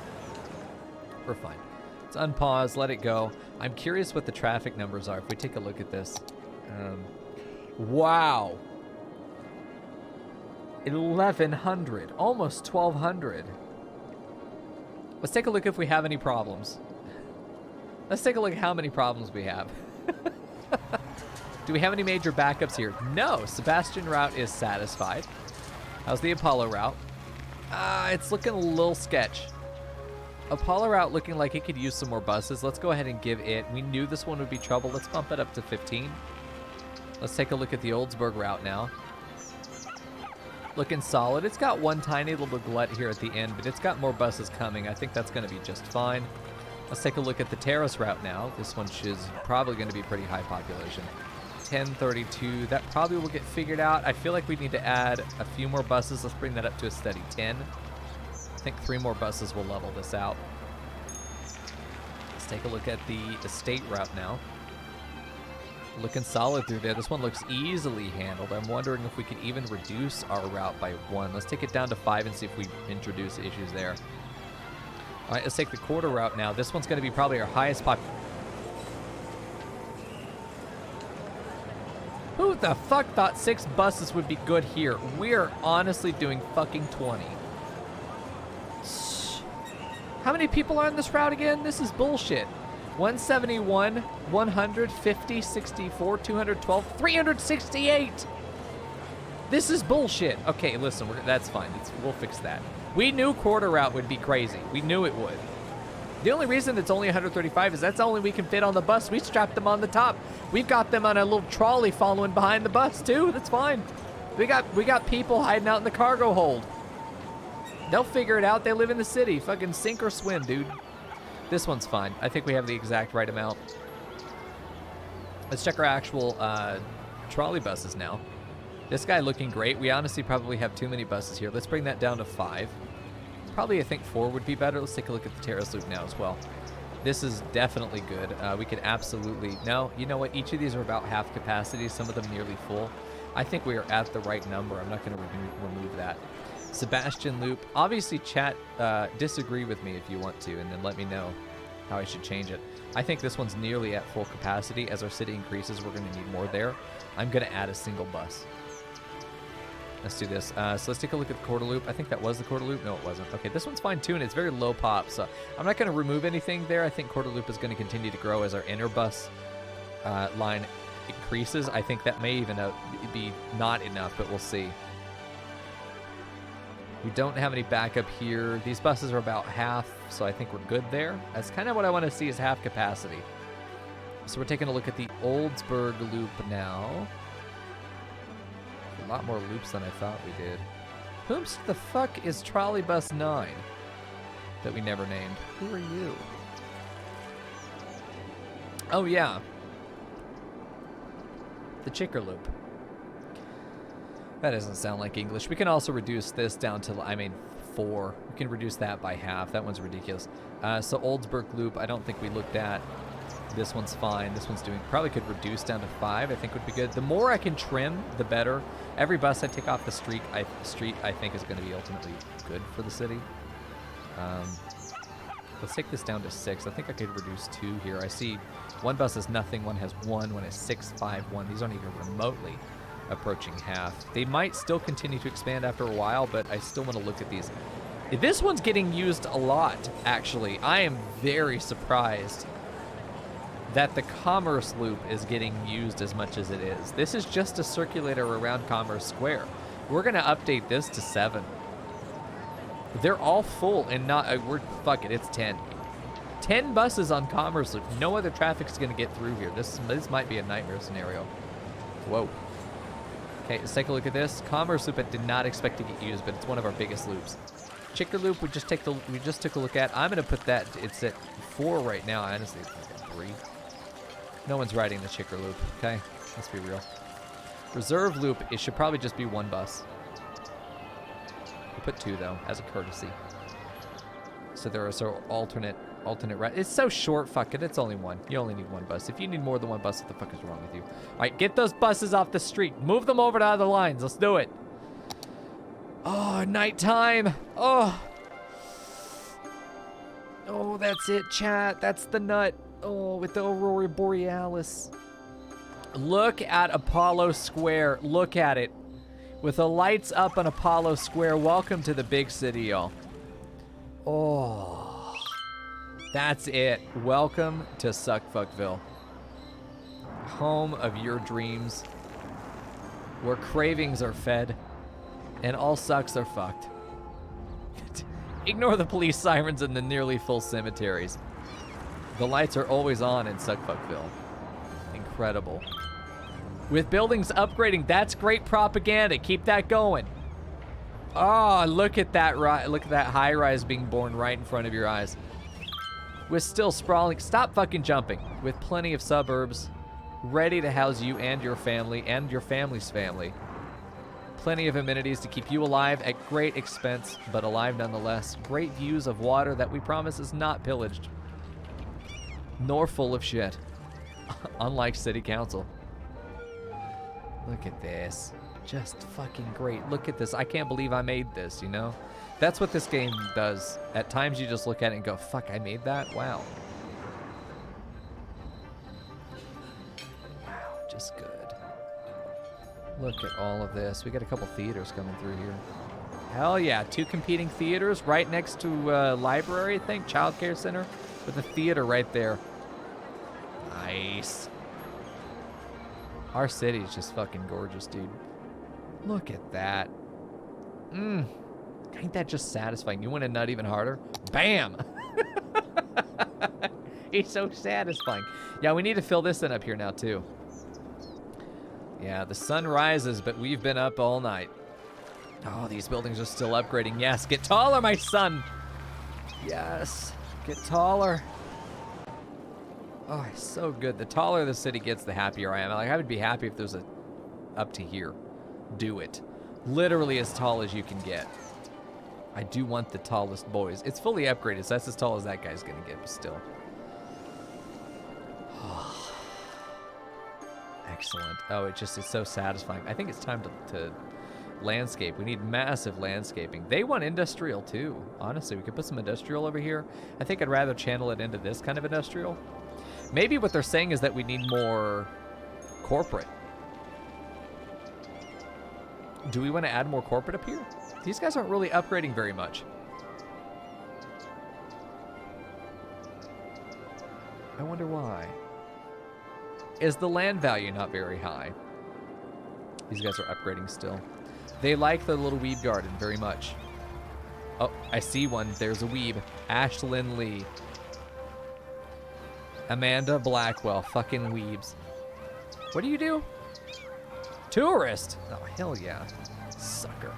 We're fine. Let's unpause, let it go. I'm curious what the traffic numbers are. If we take a look at this. Wow. 1,100, almost 1,200. Let's take a look if we have any problems. Let's take a look at how many problems we have. Do we have any major backups here? No, Sebastian route is satisfied. How's the Apollo route? It's looking a little sketch. Apollo route looking like it could use some more buses. Let's go ahead and give it, we knew this one would be trouble. Let's bump it up to 15. Let's take a look at the Oldsburg route now. Looking solid. It's got one tiny little glut here at the end, but it's got more buses coming. I think that's going to be just fine. Let's take a look at the Terrace route now. This one is probably going to be pretty high population. 1032. That probably will get figured out. I feel like we need to add a few more buses. Let's bring that up to a steady 10. I think 3 more buses will level this out. Let's take a look at the estate route now. Looking solid through there. This one looks easily handled. I'm wondering if we could even reduce our route by 1. Let's take it down to 5 and see if we introduce issues there. All right, let's take the quarter route now. This one's going to be probably our highest pop. Who the fuck thought 6 buses would be good here? We're honestly doing fucking 20. How many people are on this route again? This is bullshit. 171, 150, 64, 212, 368. This is bullshit. Okay, listen, that's fine. We'll fix that. We knew quarter route would be crazy. We knew it would. The only reason it's only 135 is that's all we can fit on the bus. We strapped them on the top. We've got them on a little trolley following behind the bus too. That's fine. We got people hiding out in the cargo hold. They'll figure it out. They live in the city. Fucking sink or swim, dude. This one's fine. I think we have the exact right amount. Let's check our actual trolley buses now. This guy looking great. We honestly probably have too many buses here. Let's bring that down to 5. Probably I think 4 would be better. Let's take a look at the Terrace Loop now as well. This is definitely good. We could absolutely... No, you know what? Each of these are about half capacity, some of them nearly full. I think we are at the right number. I'm not going to remove that. Sebastian Loop. Obviously, chat, disagree with me if you want to, and then let me know how I should change it. I think this one's nearly at full capacity. As our city increases, we're going to need more there. I'm going to add a single bus. Let's do this. So let's take a look at the quarter loop. I think that was the quarter loop. No, it wasn't. Okay, this one's fine too, and it's very low pop. So I'm not going to remove anything there. I think quarter loop is going to continue to grow as our inner bus line increases. I think that may even be not enough, but we'll see. We don't have any backup here. These buses are about half, so I think we're good there. That's kind of what I want to see is half capacity. So we're taking a look at the Oldsburg Loop now. A lot more loops than I thought we did. Whomst the fuck is Trolley Bus 9 that we never named? Who are you? Oh, yeah. The Chicker Loop. That doesn't sound like English. We can also reduce this down to, 4. We can reduce that by half. That one's ridiculous. So Oldsburg Loop, I don't think we looked at. This one's fine. This one's doing... Probably could reduce down to 5, I think would be good. The more I can trim, the better. Every bus I take off the street, I think is going to be ultimately good for the city. Let's take this down to 6. I think I could reduce 2 here. I see one bus has nothing, one has 1, one has 6, 5, 1. These aren't even remotely approaching half. They might still continue to expand after a while, but I still want to look at these. This one's getting used a lot, actually. I am very surprised that the Commerce Loop is getting used as much as it is. This is just a circulator around Commerce Square. We're going to update this to 7. They're all full and not... fuck it, it's 10. 10 buses on Commerce Loop. No other traffic's going to get through here. This might be a nightmare scenario. Whoa. Okay, let's take a look at this. Commerce Loop I did not expect to get used, but it's one of our biggest loops. Chicker Loop we just took a look at. I'm going to put that... It's at 4 right now, honestly. 3. No one's riding the Chicker Loop, okay? Let's be real. Reserve Loop, it should probably just be 1 bus. We'll put 2, though, as a courtesy. So there are alternate rides. It's so short, fuck it, it's only 1. You only need 1 bus. If you need more than 1 bus, what the fuck is wrong with you? All right, get those buses off the street. Move them over to other lines. Let's do it. Oh, nighttime. Oh, that's it, chat. That's the nut. Oh, with the Aurora Borealis. Look at Apollo Square. Look at it. With the lights up on Apollo Square. Welcome to the big city, y'all. Oh, that's it. Welcome to Suckfuckville. Home of your dreams. Where cravings are fed. And all sucks are fucked. Ignore the police sirens and the nearly full cemeteries. The lights are always on in Suckfuckville. Incredible. With buildings upgrading, that's great propaganda. Keep that going. Oh, look at that high-rise being born right in front of your eyes. With still sprawling... Stop fucking jumping. With plenty of suburbs ready to house you and your family and your family's family. Plenty of amenities to keep you alive at great expense, but alive nonetheless. Great views of water that we promise is not pillaged. Nor full of shit. Unlike City Council. Look at this. Just fucking great. Look at this. I can't believe I made this, you know? That's what this game does. At times you just look at it and go, fuck, I made that? Wow. Wow, just good. Look at all of this. We got a couple theaters coming through here. Hell yeah, 2 competing theaters right next to library, I think, child care center. With a theater right there. Nice. Our city is just fucking gorgeous, dude. Look at that. Ain't that just satisfying? You want to nut even harder? Bam! It's so satisfying. Yeah, we need to fill this in up here now, too. Yeah, the sun rises, but we've been up all night. Oh, these buildings are still upgrading. Yes, get taller, my son! Yes. Get taller. Oh, it's so good. The taller the city gets, the happier I am. Like, I would be happy if there's a up to here. Do it. Literally as tall as you can get. I do want the tallest boys. It's fully upgraded, so that's as tall as that guy's going to get, but still. Excellent. Oh, it just is so satisfying. I think it's time to landscape. We need massive landscaping. They want industrial too. Honestly, we could put some industrial over here. I think I'd rather channel it into this kind of industrial. Maybe what they're saying is that we need more corporate. Do we want to add more corporate up here? These guys aren't really upgrading very much. I wonder why. Is the land value not very high? These guys are upgrading still. They like the little weeb garden very much. Oh, I see one. There's a weeb. Ashlyn Lee. Amanda Blackwell. Fucking weebs. What do you do? Tourist. Oh, hell yeah. Sucker.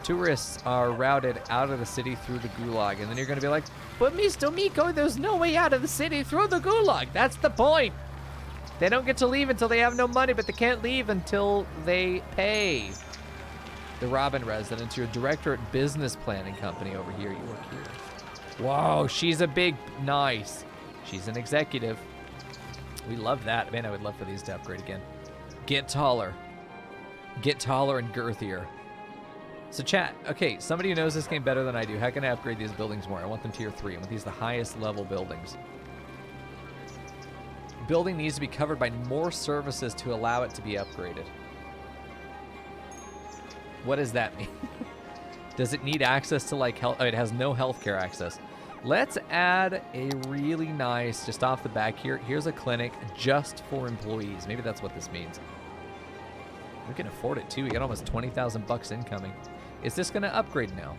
Tourists are routed out of the city through the gulag. And then you're going to be like, but Mr. Mico, there's no way out of the city through the gulag. That's the point. They don't get to leave until they have no money, but they can't leave until they pay. The Robin residence, your director at business planning company over here. You work here. Whoa, she's a big, nice. She's an executive. We love that. Man, I would love for these to upgrade again. Get taller. Get taller and girthier. So chat, okay, somebody who knows this game better than I do, how can I upgrade these buildings more? I want them tier 3. I want these the highest level buildings. Building needs to be covered by more services to allow it to be upgraded. What does that mean? Does it need access to like health? Oh, it has no healthcare access. Let's add a really nice, just off the back here, here's a clinic just for employees. Maybe that's what this means. We can afford it too. We got almost 20,000 bucks incoming. Is this gonna upgrade now?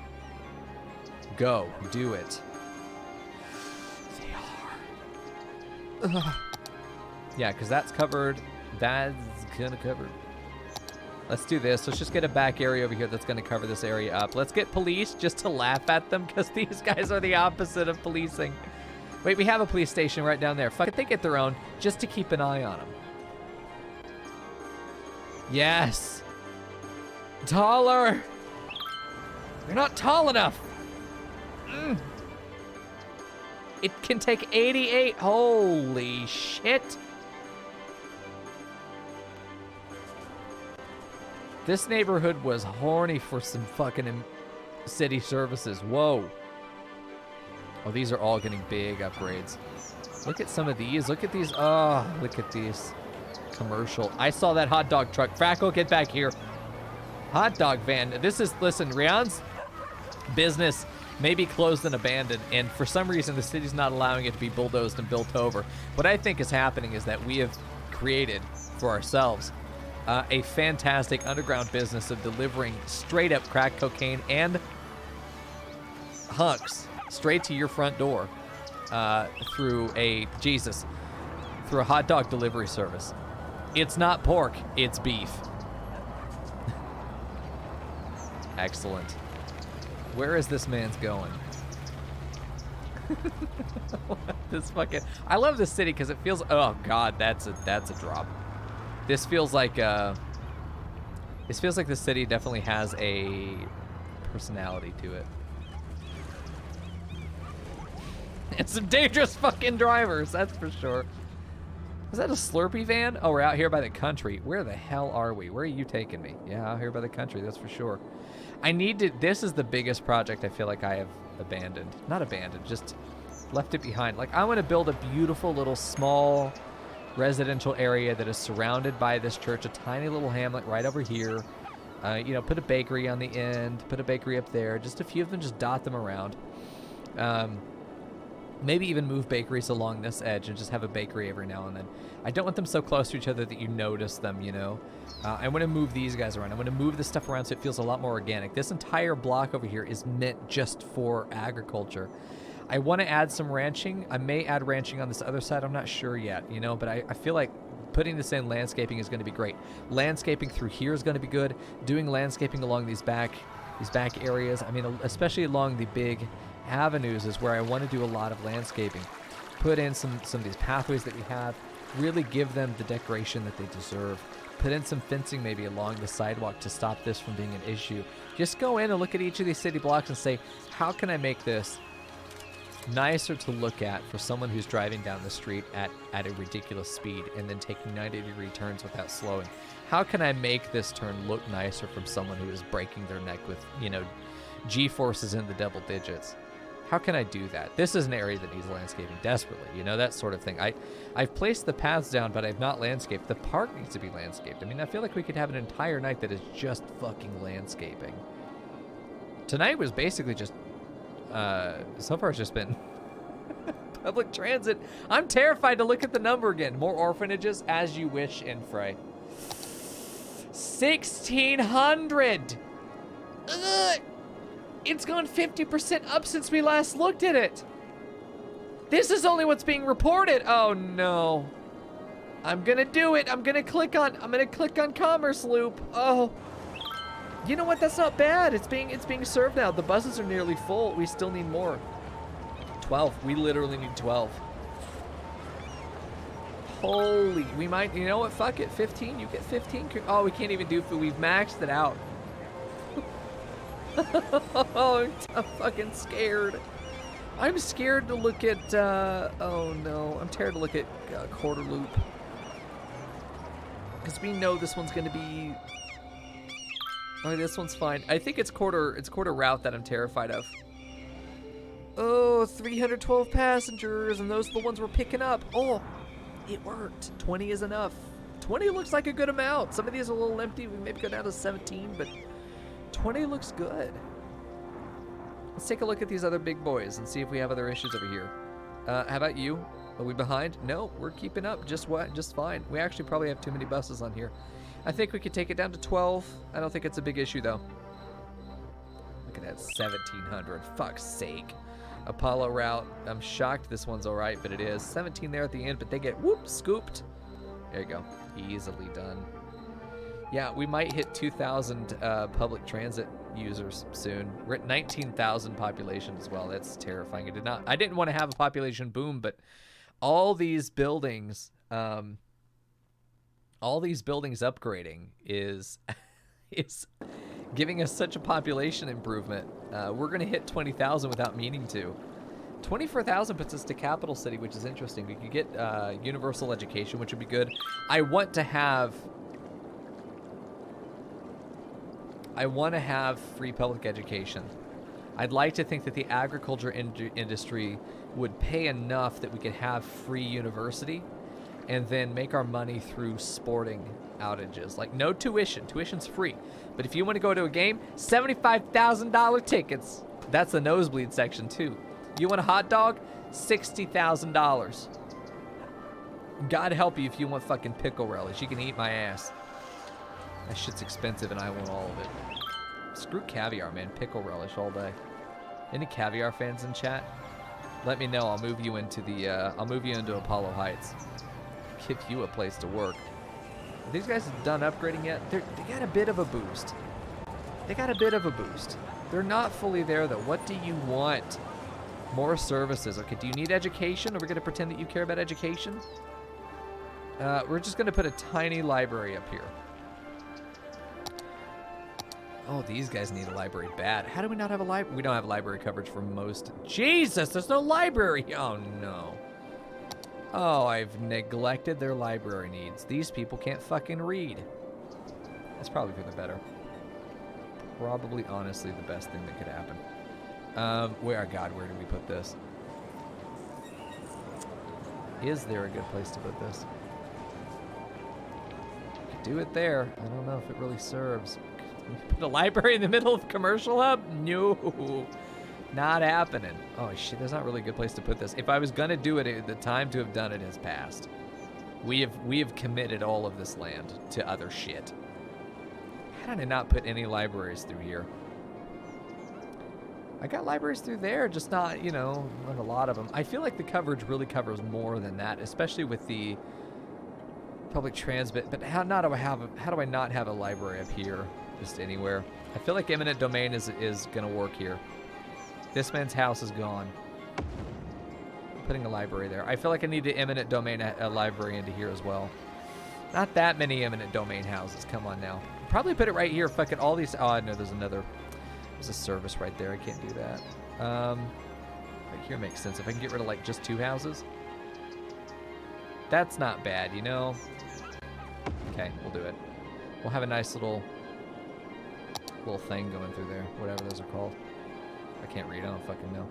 Go, do it. They are. Ugh. Yeah, because that's covered. That's gonna cover. Let's do this. Let's just get a back area over here that's gonna cover this area up. Let's get police just to laugh at them because these guys are the opposite of policing. Wait, we have a police station right down there. Fuck it, they get their own just to keep an eye on them. Yes. Taller. You're not tall enough. It can take 88. Holy shit. This neighborhood was horny for some fucking city services. Whoa. Oh, these are all getting big upgrades. Look at some of these. Look at these. Oh, look at these. Commercial. I saw that hot dog truck. Fracco, get back here. Hot dog van. This is, listen, Rian's business may be closed and abandoned, and for some reason the city's not allowing it to be bulldozed and built over. What I think is happening is that we have created for ourselves a fantastic underground business of delivering straight up crack cocaine and hunks straight to your front door through a hot dog delivery service. It's not pork, it's beef. Excellent. Where is this man's going? This fucking, I love this city because it feels, oh god, that's a drop. This feels like the city definitely has a personality to it. And some dangerous fucking drivers, that's for sure. Is that a Slurpee van? Oh, we're out here by the country. Where the hell are we? Where are you taking me? Yeah, out here by the country, that's for sure. I need to, this is the biggest project I feel like I have abandoned. Not abandoned, just left it behind. Like, I want to build a beautiful little small residential area that is surrounded by this church, a tiny little hamlet right over here. You know, put a bakery on the end, put a bakery up there, just a few of them, just dot them around. Maybe even move bakeries along this edge and just have a bakery every now and then. I don't want them so close to each other that you notice them, you know? I want to move these guys around. I want to move this stuff around so it feels a lot more organic. This entire block over here is meant just for agriculture. I want to add some ranching. I may add ranching on this other side. I'm not sure yet, you know? But I feel like putting this in landscaping is going to be great. Landscaping through here is going to be good. Doing landscaping along these back areas, I mean, especially along the big avenues is where I want to do a lot of landscaping. Put in some of these pathways that we have, really give them the decoration that they deserve. Put in some fencing maybe along the sidewalk to stop this from being an issue. Just go in and look at each of these city blocks and say, how can I make this nicer to look at for someone who's driving down the street at a ridiculous speed and then taking 90-degree turns without slowing? How can I make this turn look nicer from someone who is breaking their neck with, you know, G-forces in the double digits? How can I do that? This is an area that needs landscaping desperately, you know, that sort of thing. I've placed the paths down, but I've not landscaped. The park needs to be landscaped. I mean, I feel like we could have an entire night that is just fucking landscaping. Tonight was basically just, so far it's just been public transit. I'm terrified to look at the number again. More orphanages, as you wish, Infray. 1,600! Ugh! It's gone 50% up since we last looked at it. This is only what's being reported. Oh no. I'm gonna do it. I'm gonna click on Commerce Loop. Oh. You know what? That's not bad. It's being served now. The buses are nearly full. We still need more. 12. We literally need 12. Holy, we might, you know what? Fuck it. 15. You get 15. Oh, we can't even do food. We've maxed it out. Oh, I'm fucking scared. I'm scared to look at, oh no, I'm terrified to look at Quarter Loop. Because we know this one's gonna be, oh, this one's fine. I think it's Quarter Route that I'm terrified of. Oh, 312 passengers, and those are the ones we're picking up. Oh, it worked. 20 is enough. 20 looks like a good amount. Some of these are a little empty. We maybe go down to 17, but 20 looks good. Let's take a look at these other big boys and see if we have other issues over here. How about you? Are we behind? No, we're keeping up just fine. We actually probably have too many buses on here. I think we could take it down to 12. I don't think it's a big issue though. Look at that, 1,700. Fuck's sake. Apollo Route. I'm shocked this one's all right, but it is. 17 there at the end, but they get whoop scooped. There you go. Easily done. Yeah, we might hit 2,000 public transit users soon. We're at 19,000 population as well. That's terrifying. I didn't want to have a population boom, but all these buildings upgrading is giving us such a population improvement. We're gonna hit 20,000 without meaning to. 24,000 puts us to capital city, which is interesting. We could get universal education, which would be good. I want to have free public education. I'd like to think that the agriculture industry would pay enough that we could have free university and then make our money through sporting outages. Like no tuition. Tuition's free. But if you want to go to a game, $75,000 tickets. That's the nosebleed section too. You want a hot dog? $60,000. God help you if you want fucking pickle relish. You can eat my ass. That shit's expensive and I want all of it. Screw caviar, man. Pickle relish all day. Any caviar fans in chat? Let me know. I'll move you into Apollo Heights. Give you a place to work. Are these guys done upgrading yet? They got a bit of a boost. They're not fully there though. What do you want? More services. Okay, do you need education? Are we gonna pretend that you care about education? We're just gonna put a tiny library up here. Oh, these guys need a library bad. How do we not have a library? We don't have library coverage for most. Jesus, there's no library. Oh, no. Oh, I've neglected their library needs. These people can't fucking read. That's probably for the better. Probably, honestly, the best thing that could happen. Where did we put this? Is there a good place to put this? Could do it there. I don't know if it really serves. Put a library in the middle of the commercial hub? No, not happening. Oh shit, there's not really a good place to put this. If I was gonna do it, the time to have done it has passed. We have committed all of this land to other shit. How did I not put any libraries through here? I got libraries through there, just not, you know, not a lot of them. I feel like the coverage really covers more than that, especially with the public transit. But how do I not have a library up here? Just anywhere. I feel like eminent domain is gonna work here. This man's house is gone. I'm putting a library there. I feel like I need to eminent domain a library into here as well. Not that many eminent domain houses. Come on now. Probably put it right here. Fucking all these. Oh, no, there's another. There's a service right there. I can't do that. Right here makes sense. If I can get rid of like just 2 houses. That's not bad, you know? Okay, we'll do it. We'll have a nice little thing going through there. Whatever those are called. I can't read. I don't fucking know.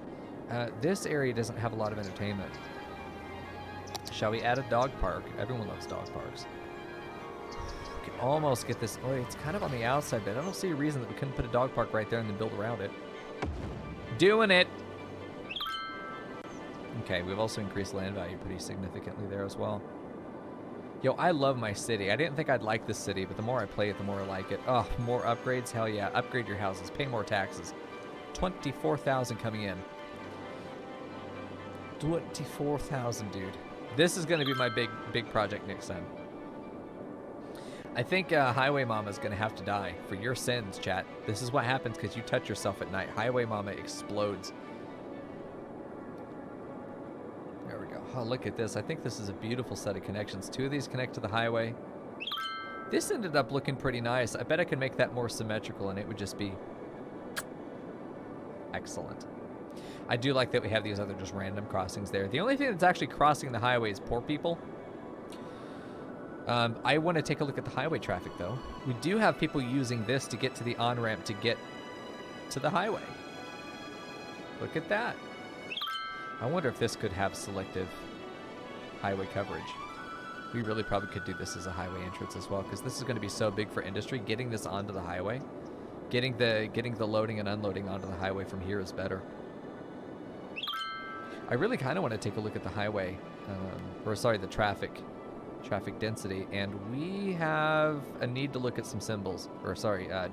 This area doesn't have a lot of entertainment. Shall we add a dog park? Everyone loves dog parks. We can almost get this. Oh, it's kind of on the outside, but I don't see a reason that we couldn't put a dog park right there and then build around it. Doing it! Okay, we've also increased land value pretty significantly there as well. Yo, I love my city. I didn't think I'd like this city, but the more I play it, the more I like it. Oh, more upgrades? Hell yeah. Upgrade your houses. Pay more taxes. 24,000 coming in. 24,000, dude. This is going to be my big project next time. I think Highway Mama's going to have to die for your sins, chat. This is what happens because you touch yourself at night. Highway Mama explodes. There we go. Oh, look at this. I think this is a beautiful set of connections. 2 of these connect to the highway. This ended up looking pretty nice. I bet I could make that more symmetrical and it would just be excellent. I do like that we have these other just random crossings there. The only thing that's actually crossing the highway is poor people. I want to take a look at the highway traffic, though. We do have people using this to get to the on-ramp to get to the highway. Look at that. I wonder if this could have selective highway coverage. We really probably could do this as a highway entrance as well, because this is going to be so big for industry. Getting this onto the highway, getting the loading and unloading onto the highway from here is better. I really kind of want to take a look at the highway, the traffic density, and we have a need to look at some symbols,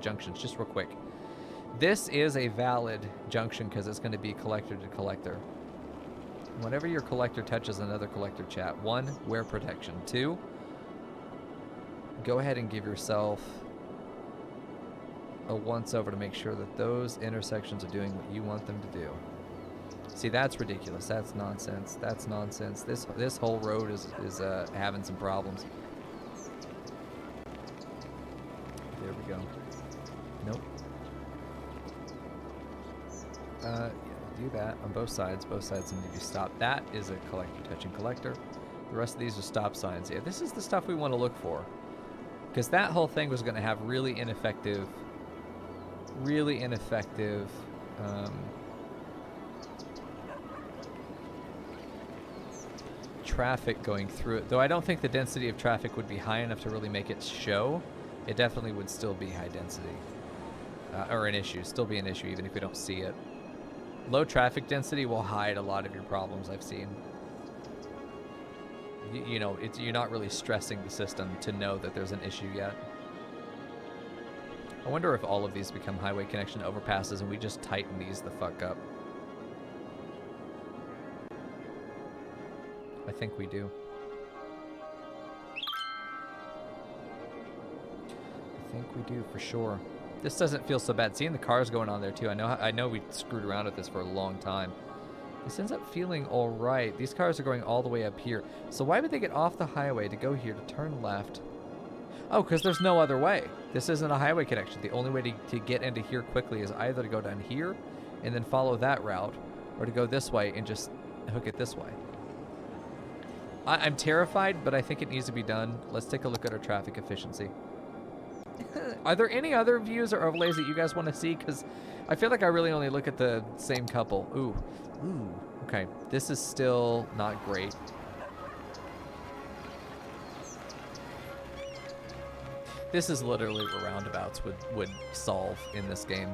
junctions, just real quick. This is a valid junction because it's going to be collector to collector. Whenever your collector touches another collector, chat, 1, wear protection. 2, go ahead and give yourself a once over to make sure that those intersections are doing what you want them to do. See, that's ridiculous. That's nonsense. That's nonsense. This whole road is having some problems. There we go. Nope. Yeah, do that on both sides. Both sides need to be stopped. That is a collector touching collector. The rest of these are stop signs. Yeah, this is the stuff we want to look for. Because that whole thing was going to have really ineffective traffic going through it, though I don't think the density of traffic would be high enough to really make it show. It definitely would still be high density, or an issue, still be an issue even if we don't see it. Low traffic density will hide a lot of your problems, I've seen. You know, you're not really stressing the system to know that there's an issue yet. I wonder if all of these become highway connection overpasses and we just tighten these the fuck up. I think we do. I think we do for sure. This doesn't feel so bad. Seeing the cars going on there too. I know we screwed around with this for a long time. This ends up feeling all right. These cars are going all the way up here. So why would they get off the highway to go here to turn left? Oh, because there's no other way. This isn't a highway connection. The only way to get into here quickly is either to go down here and then follow that route, or to go this way and just hook it this way. I'm terrified, but I think it needs to be done. Let's take a look at our traffic efficiency. Are there any other views or overlays that you guys want to see? Because I feel like I really only look at the same couple. Ooh. Okay, this is still not great. This is literally what roundabouts would solve in this game.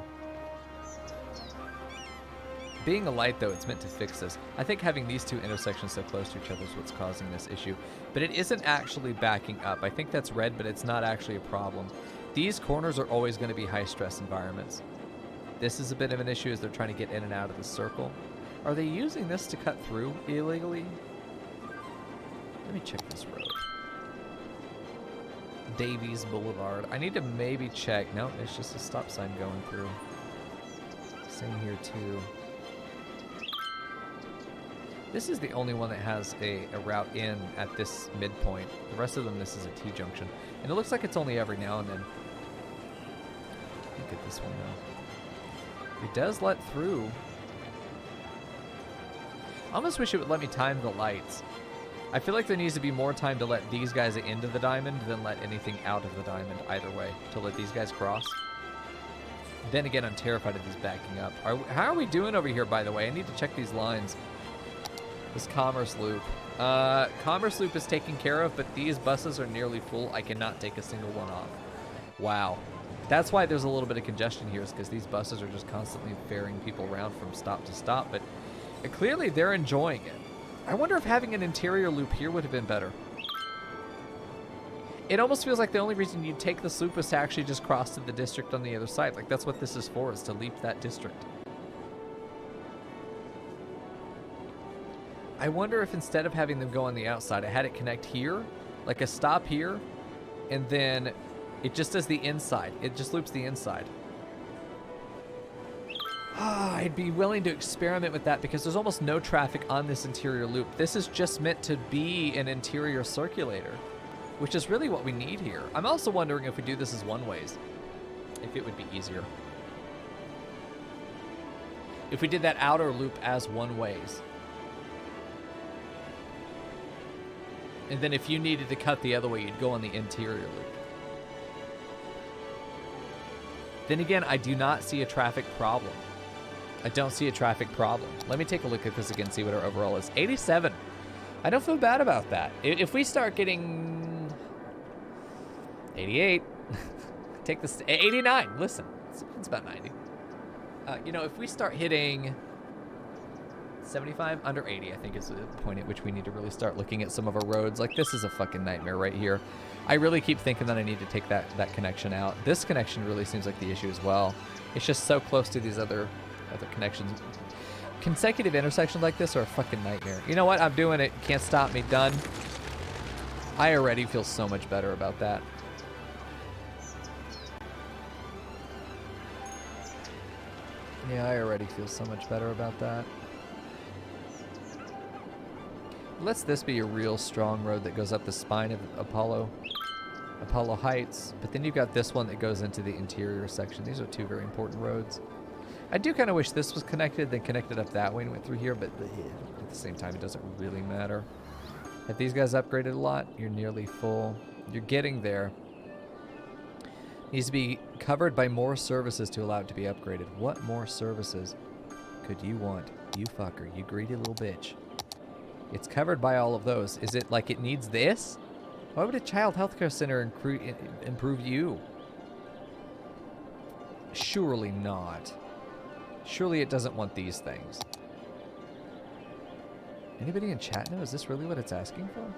Being a light, though, it's meant to fix this. I think having these two intersections so close to each other is what's causing this issue. But it isn't actually backing up. I think that's red, but it's not actually a problem. These corners are always going to be high-stress environments. This is a bit of an issue as they're trying to get in and out of the circle. Are they using this to cut through illegally? Let me check this road. Davies Boulevard. I need to maybe check. No, it's just a stop sign going through. Same here, too. This is the only one that has a route in at this midpoint. The rest of them, this is a T-junction. And it looks like it's only every now and then. Look at this one, though. It does let through. I almost wish it would let me time the lights. I feel like there needs to be more time to let these guys into the diamond than let anything out of the diamond either way. To let these guys cross. Then again, I'm terrified of these backing up. How are we doing over here, by the way? I need to check these lines. This Commerce Loop. Commerce Loop is taken care of, but these buses are nearly full. I cannot take a single one off. Wow. That's why there's a little bit of congestion here, is because these buses are just constantly ferrying people around from stop to stop, but clearly they're enjoying it. I wonder if having an interior loop here would have been better. It almost feels like the only reason you'd take this loop is to actually just cross to the district on the other side. Like, that's what this is for, is to leap that district. I wonder if instead of having them go on the outside, I had it connect here, like a stop here, and then it just does the inside. It just loops the inside. I'd be willing to experiment with that because there's almost no traffic on this interior loop. This is just meant to be an interior circulator, which is really what we need here. I'm also wondering if we do this as one-ways, if it would be easier. If we did that outer loop as one-ways. And then if you needed to cut the other way, you'd go on the interior loop. Then again, I do not see a traffic problem. I don't see a traffic problem. Let me take a look at this again, see what our overall is. 87. I don't feel bad about that. If we start getting 88, take this 89. Listen, it's about 90. You know, if we start hitting 75, under 80, I think is the point at which we need to really start looking at some of our roads. Like, this is a fucking nightmare right here. I really keep thinking that I need to take that connection out. This connection really seems like the issue as well. It's just so close to these other connections. Consecutive intersections like this are a fucking nightmare. You know what? I'm doing it. Can't stop me. Done. I already feel so much better about that. Yeah, I already feel so much better about that. Let's this be a real strong road that goes up the spine of Apollo Heights. But then you've got this one that goes into the interior section. These are two very important roads. I do kind of wish this was connected, then connected up that way and went through here, but at the same time, it doesn't really matter. Have these guys upgraded a lot? You're nearly full. You're getting there. Needs to be covered by more services to allow it to be upgraded. What more services could you want? You fucker, you greedy little bitch. It's covered by all of those. Is it like it needs this? Why would a child healthcare center improve you? Surely not. Surely it doesn't want these things. Anybody in chat know? Is this really what it's asking for?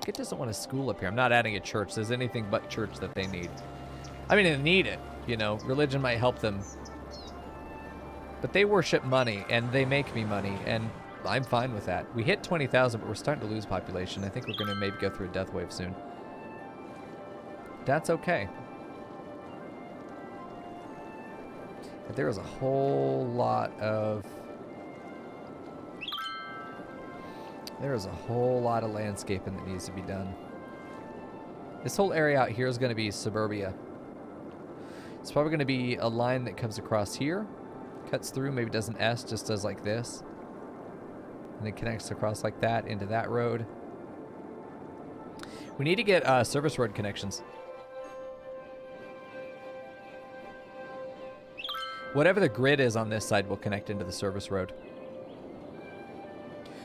It doesn't want a school up here. I'm not adding a church. There's anything but church that they need. I mean, they need it. You know, religion might help them. But they worship money, and they make me money, and I'm fine with that. We hit 20,000, but we're starting to lose population. I think we're going to maybe go through a death wave soon. That's okay. But there is a whole lot of... There is a whole lot of landscaping that needs to be done. This whole area out here is going to be suburbia. It's probably going to be a line that comes across here, cuts through, maybe does an S, just does like this, and then connects across like that into that road. We need to get service road connections. Whatever the grid is on this side will connect into the service road.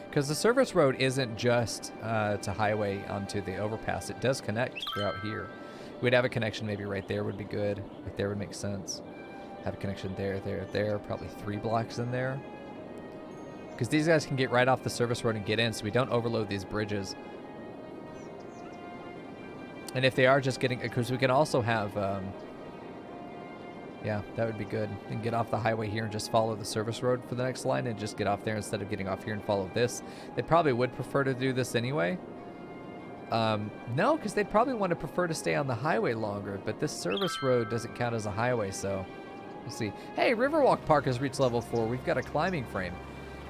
Because the service road isn't just to highway onto the overpass. It does connect throughout here. We'd have a connection maybe right there would be good. Right there would make sense. Have a connection there, there, there. Probably 3 blocks in there. Because these guys can get right off the service road and get in, so we don't overload these bridges. And if they are just getting... Because we can also have... yeah, that would be good. And get off the highway here and just follow the service road for the next line and just get off there instead of getting off here and follow this. They probably would prefer to do this anyway. No, because they'd probably want to prefer to stay on the highway longer, but this service road doesn't count as a highway, so We'll see. Hey, Riverwalk Park has reached level 4. We've got a climbing frame.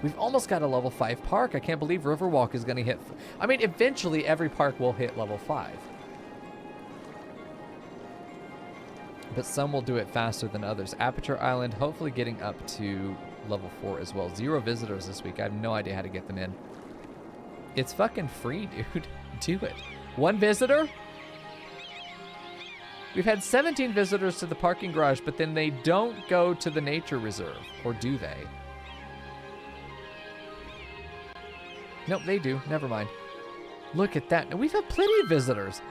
We've almost got a level 5 park. I can't believe Riverwalk is going to hit... I mean, eventually every park will hit level 5. But some will do it faster than others. Aperture Island, hopefully getting up to level 4 as well. 0 visitors this week. I have no idea how to get them in. It's fucking free, dude. Do it. 1 visitor? We've had 17 visitors to the parking garage, but then they don't go to the nature reserve. Or do they? Nope, they do. Never mind. Look at that. We've had plenty of visitors.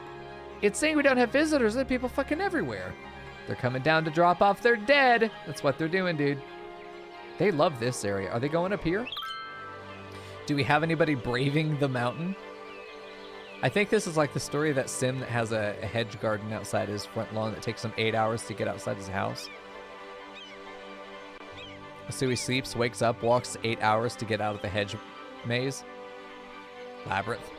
It's saying we don't have visitors. There are people fucking everywhere. They're coming down to drop off their dead. That's what they're doing, dude. They love this area. Are they going up here? Do we have anybody braving the mountain? I think this is like the story of that sim that has a hedge garden outside his front lawn that takes him 8 hours to get outside his house. So he sleeps, wakes up, walks 8 hours to get out of the hedge maze. Labyrinth.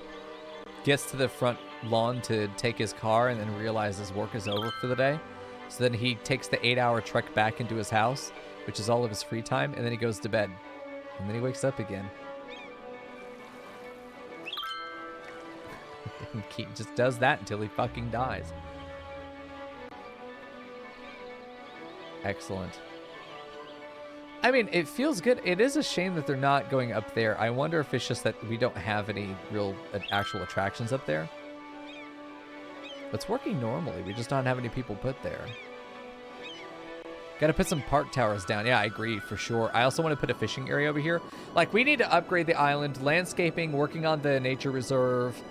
Gets to the front lawn to take his car and then realizes work is over for the day. So then he takes the 8-hour trek back into his house, which is all of his free time, and then he goes to bed. And then he wakes up again. He just does that until he fucking dies. Excellent. I mean, it feels good. It is a shame that they're not going up there. I wonder if it's just that we don't have any real actual attractions up there. It's working normally. We just don't have any people put there. Got to put some park towers down. Yeah, I agree for sure. I also want to put a fishing area over here. Like, we need to upgrade the island. Landscaping, working on the nature reserve.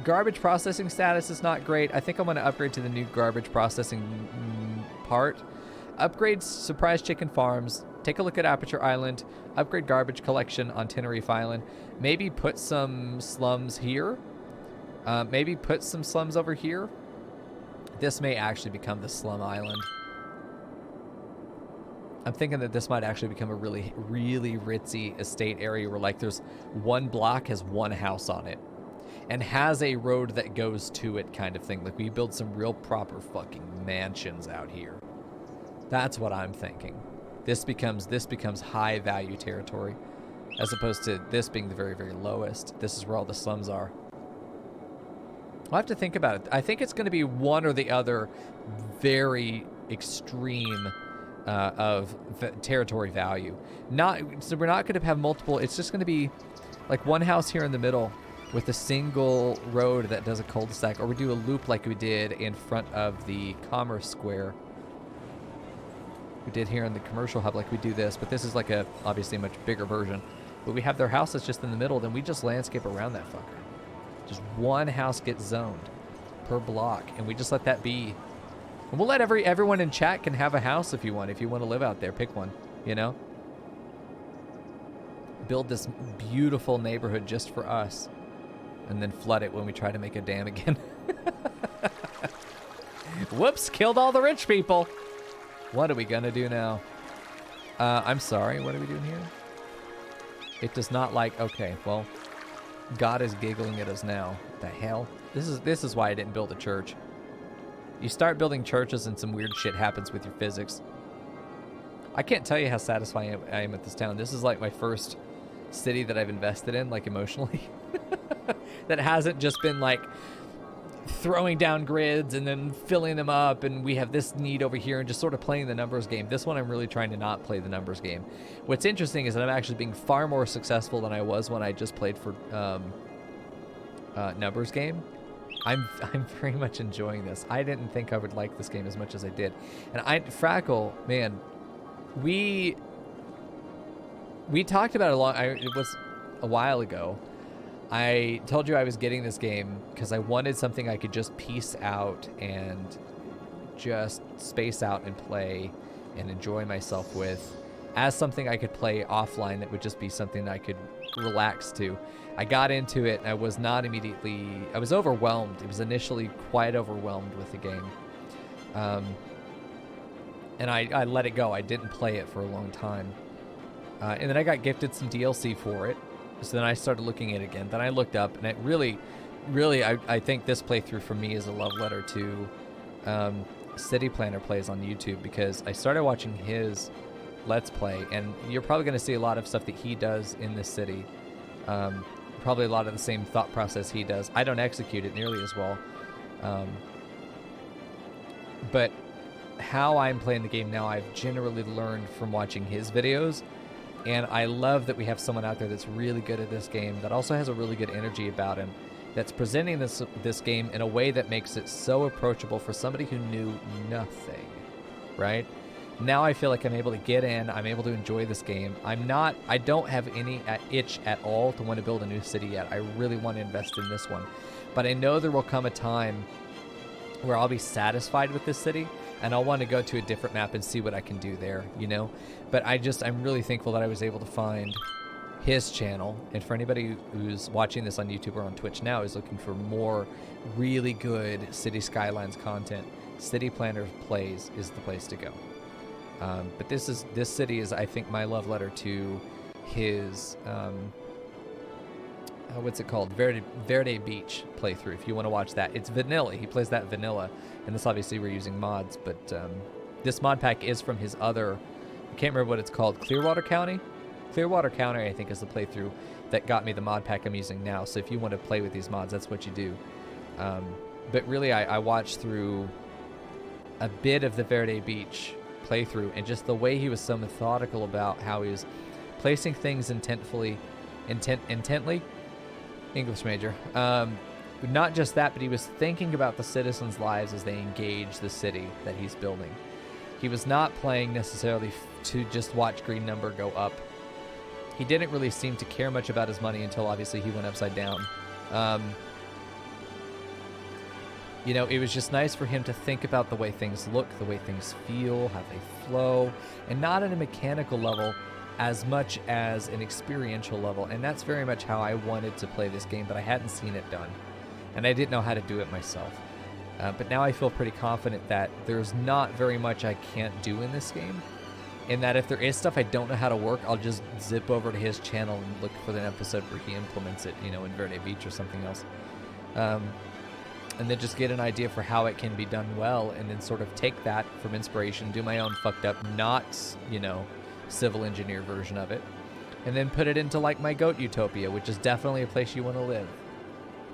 Garbage processing status is not great. I think I'm going to upgrade to the new garbage processing part. Upgrade Surprise Chicken Farms. Take a look at Aperture Island. Upgrade garbage collection on Tenerife Island. Maybe put some slums here. Maybe put some slums over here. This may actually become the slum island. I'm thinking that this might actually become a really, really ritzy estate area where, like, there's one block has one house on it and has a road that goes to it kind of thing. Like, we build some real proper fucking mansions out here. That's what I'm thinking. This becomes high value territory as opposed to this being the very, very lowest. This is where all the slums are. I'll have to think about it. I think it's going to be one or the other very extreme of territory value. So we're not going to have multiple. It's just going to be like one house here in the middle with a single road that does a cul-de-sac, or we do a loop like we did in front of the Commerce Square. We did here in the commercial hub, like we do this, but this is like a obviously much bigger version. But we have their house that's just in the middle, then we just landscape around that fucker. Just one house gets zoned per block, and we just let that be. And we'll let everyone in chat can have a house if you want. If you want to live out there, pick one, you know? Build this beautiful neighborhood just for us, and then flood it when we try to make a dam again. Whoops, killed all the rich people. What are we gonna do now? I'm sorry, what are we doing here? It does not like, okay, well, God is giggling at us now. What the hell? This is why I didn't build a church. You start building churches and some weird shit happens with your physics. I can't tell you how satisfying I am at this town. This is like my first city that I've invested in, like emotionally. That hasn't just been like throwing down grids and then filling them up, and we have this need over here, and just sort of playing the numbers game. This one I'm really trying to not play the numbers game. What's interesting is that I'm actually being far more successful than I was when I just played for numbers game. I'm very much enjoying this. I didn't think I would like this game as much as I did. And Frackle, man, we talked about it it was a while ago. I told you I was getting this game because I wanted something I could just piece out and just space out and play and enjoy myself with, as something I could play offline that would just be something that I could relax to. I got into it and I was not immediately, I was overwhelmed. It was initially quite overwhelmed with the game. And I let it go. I didn't play it for a long time. And then I got gifted some DLC for it. So then I started looking at it again. Then I looked up, and it really, I think this playthrough for me is a love letter to City Planner plays on YouTube, because I started watching his Let's Play, and you're probably going to see a lot of stuff that he does in this city. Probably a lot of the same thought process he does. I don't execute it nearly as well. But how I'm playing the game now, I've generally learned from watching his videos. And I love that we have someone out there that's really good at this game, that also has a really good energy about him, that's presenting this game in a way that makes it so approachable for somebody who knew nothing, right? Now I feel like I'm able to get in, I'm able to enjoy this game. I don't have any itch at all to want to build a new city yet. I really want to invest in this one. But I know there will come a time where I'll be satisfied with this city, and I'll want to go to a different map and see what I can do there, you know? But I'm really thankful that I was able to find his channel. And for anybody who's watching this on YouTube or on Twitch now is looking for more really good City Skylines content, City Planner Plays is the place to go. But this city is, I think, my love letter to his, what's it called? Verde Beach playthrough, if you want to watch that. It's vanilla. He plays that vanilla. And this, obviously, we're using mods. But this mod pack is from his other, I can't remember what it's called, Clearwater County? Clearwater County, I think, is the playthrough that got me the mod pack I'm using now. So if you want to play with these mods, that's what you do. But really, I watched through a bit of the Verde Beach playthrough, and just the way he was so methodical about how he was placing things intently, English major. Not just that, but he was thinking about the citizens' lives as they engage the city that he's building. He was not playing necessarily to just watch green number go up. He didn't really seem to care much about his money until obviously he went upside down. You know, it was just nice for him to think about the way things look, the way things feel, how they flow, and not at a mechanical level as much as an experiential level. And that's very much how I wanted to play this game, but I hadn't seen it done. And I didn't know how to do it myself. But now I feel pretty confident that there's not very much I can't do in this game. And that if there is stuff I don't know how to work, I'll just zip over to his channel and look for an episode where he implements it, you know, in Verde Beach or something else. And then just get an idea for how it can be done well, and then sort of take that from inspiration, do my own fucked up, not, you know, civil engineer version of it, and then put it into like my goat utopia, which is definitely a place you want to live,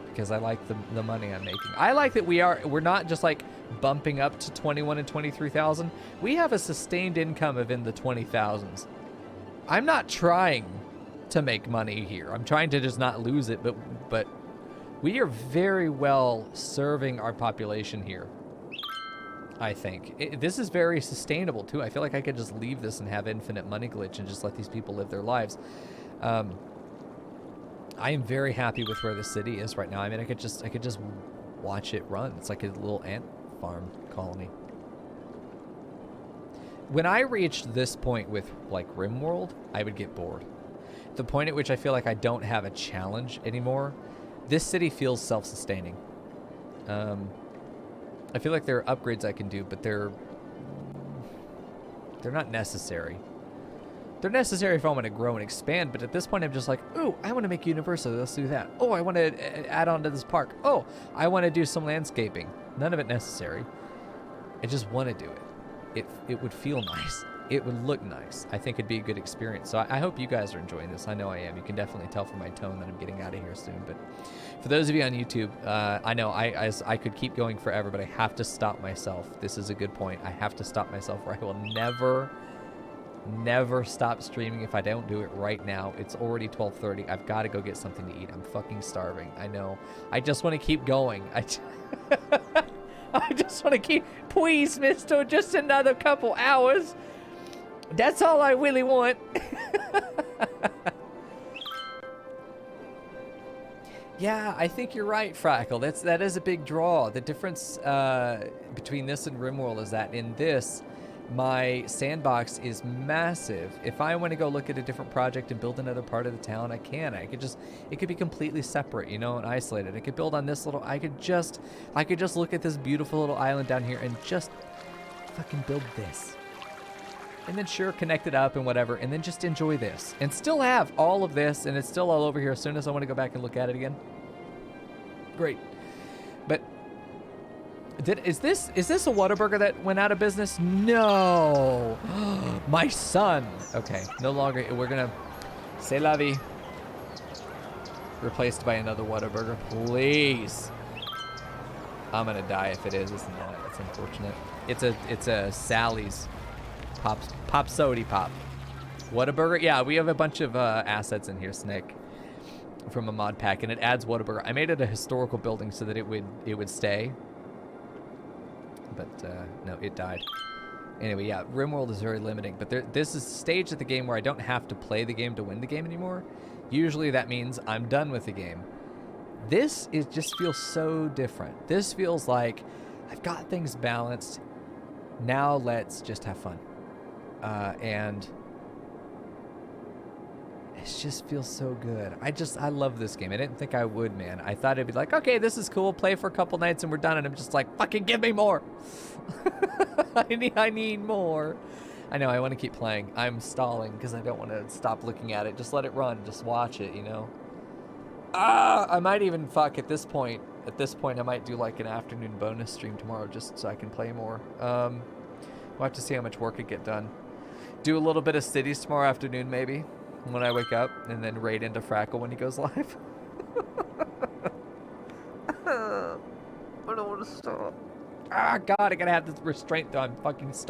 because I like the money I'm making. I like that we're not just like bumping up to 21 and 23,000. We have a sustained income of in the 20,000s. I'm not trying to make money here. I'm trying to just not lose it, but we are very well serving our population here, I think. This is very sustainable, too. I feel like I could just leave this and have infinite money glitch and just let these people live their lives. I am very happy with where the city is right now. I mean, I could just watch it run. It's like a little ant farm colony. When I reached this point with, like, RimWorld, I would get bored. The point at which I feel like I don't have a challenge anymore. This city feels self-sustaining. I feel like there are upgrades I can do, but they're not necessary. They're necessary if I want to grow and expand, but at this point I'm just like, ooh, I want to make university, let's do that. Oh, I want to add on to this park. Oh, I want to do some landscaping. None of it necessary. I just want to do it. It would feel nice. It would look nice. I think it'd be a good experience. So I hope you guys are enjoying this. I know I am. You can definitely tell from my tone that I'm getting out of here soon. But for those of you on YouTube, I know I could keep going forever, but I have to stop myself. This is a good point. I have to stop myself, or I will never stop streaming if I don't do it right now. It's already 12:30. I've got to go get something to eat. I'm fucking starving. I know. I just want to keep going. I just want to keep... Please, mister, just another couple hours. That's all I really want. Yeah, I think you're right, Frackle. That is a big draw. The difference between this and RimWorld is that in this, my sandbox is massive. If I want to go look at a different project and build another part of the town, I can. It could be completely separate, you know, and isolated. I could build on this little. I could just look at this beautiful little island down here and just fucking build this. And then sure, connect it up and whatever, and then just enjoy this. And still have all of this, and it's still all over here as soon as I want to go back and look at it again. Great. But Is this a Whataburger that went out of business? No. My son. Okay, no longer. We're gonna c'est la vie. Replaced by another Whataburger, please. I'm gonna die if it is. It's not. It's unfortunate. It's a Sally's pop sody pop. Whataburger. Yeah, we have a bunch of assets in here, Snick, from a mod pack, and it adds Whataburger. I made it a historical building so that it would stay. But no, it died. Anyway, yeah, RimWorld is very limiting. But this is a stage of the game where I don't have to play the game to win the game anymore. Usually that means I'm done with the game. This just feels so different. This feels like I've got things balanced. Now let's just have fun. And it just feels so good. I love this game. I didn't think I would, man. I thought it'd be like, okay, this is cool. Play for a couple nights and we're done. And I'm just like, fucking give me more. I need more. I know, I want to keep playing. I'm stalling because I don't want to stop looking at it. Just let it run. Just watch it, you know? I might even fuck at this point. At this point, I might do like an afternoon bonus stream tomorrow just so I can play more. We'll have to see how much work I get done. Do a little bit of cities tomorrow afternoon, maybe, when I wake up, and then raid into Frackle when he goes live. I don't want to stop. Ah, God, I gotta have this restraint though. I'm fucking starving.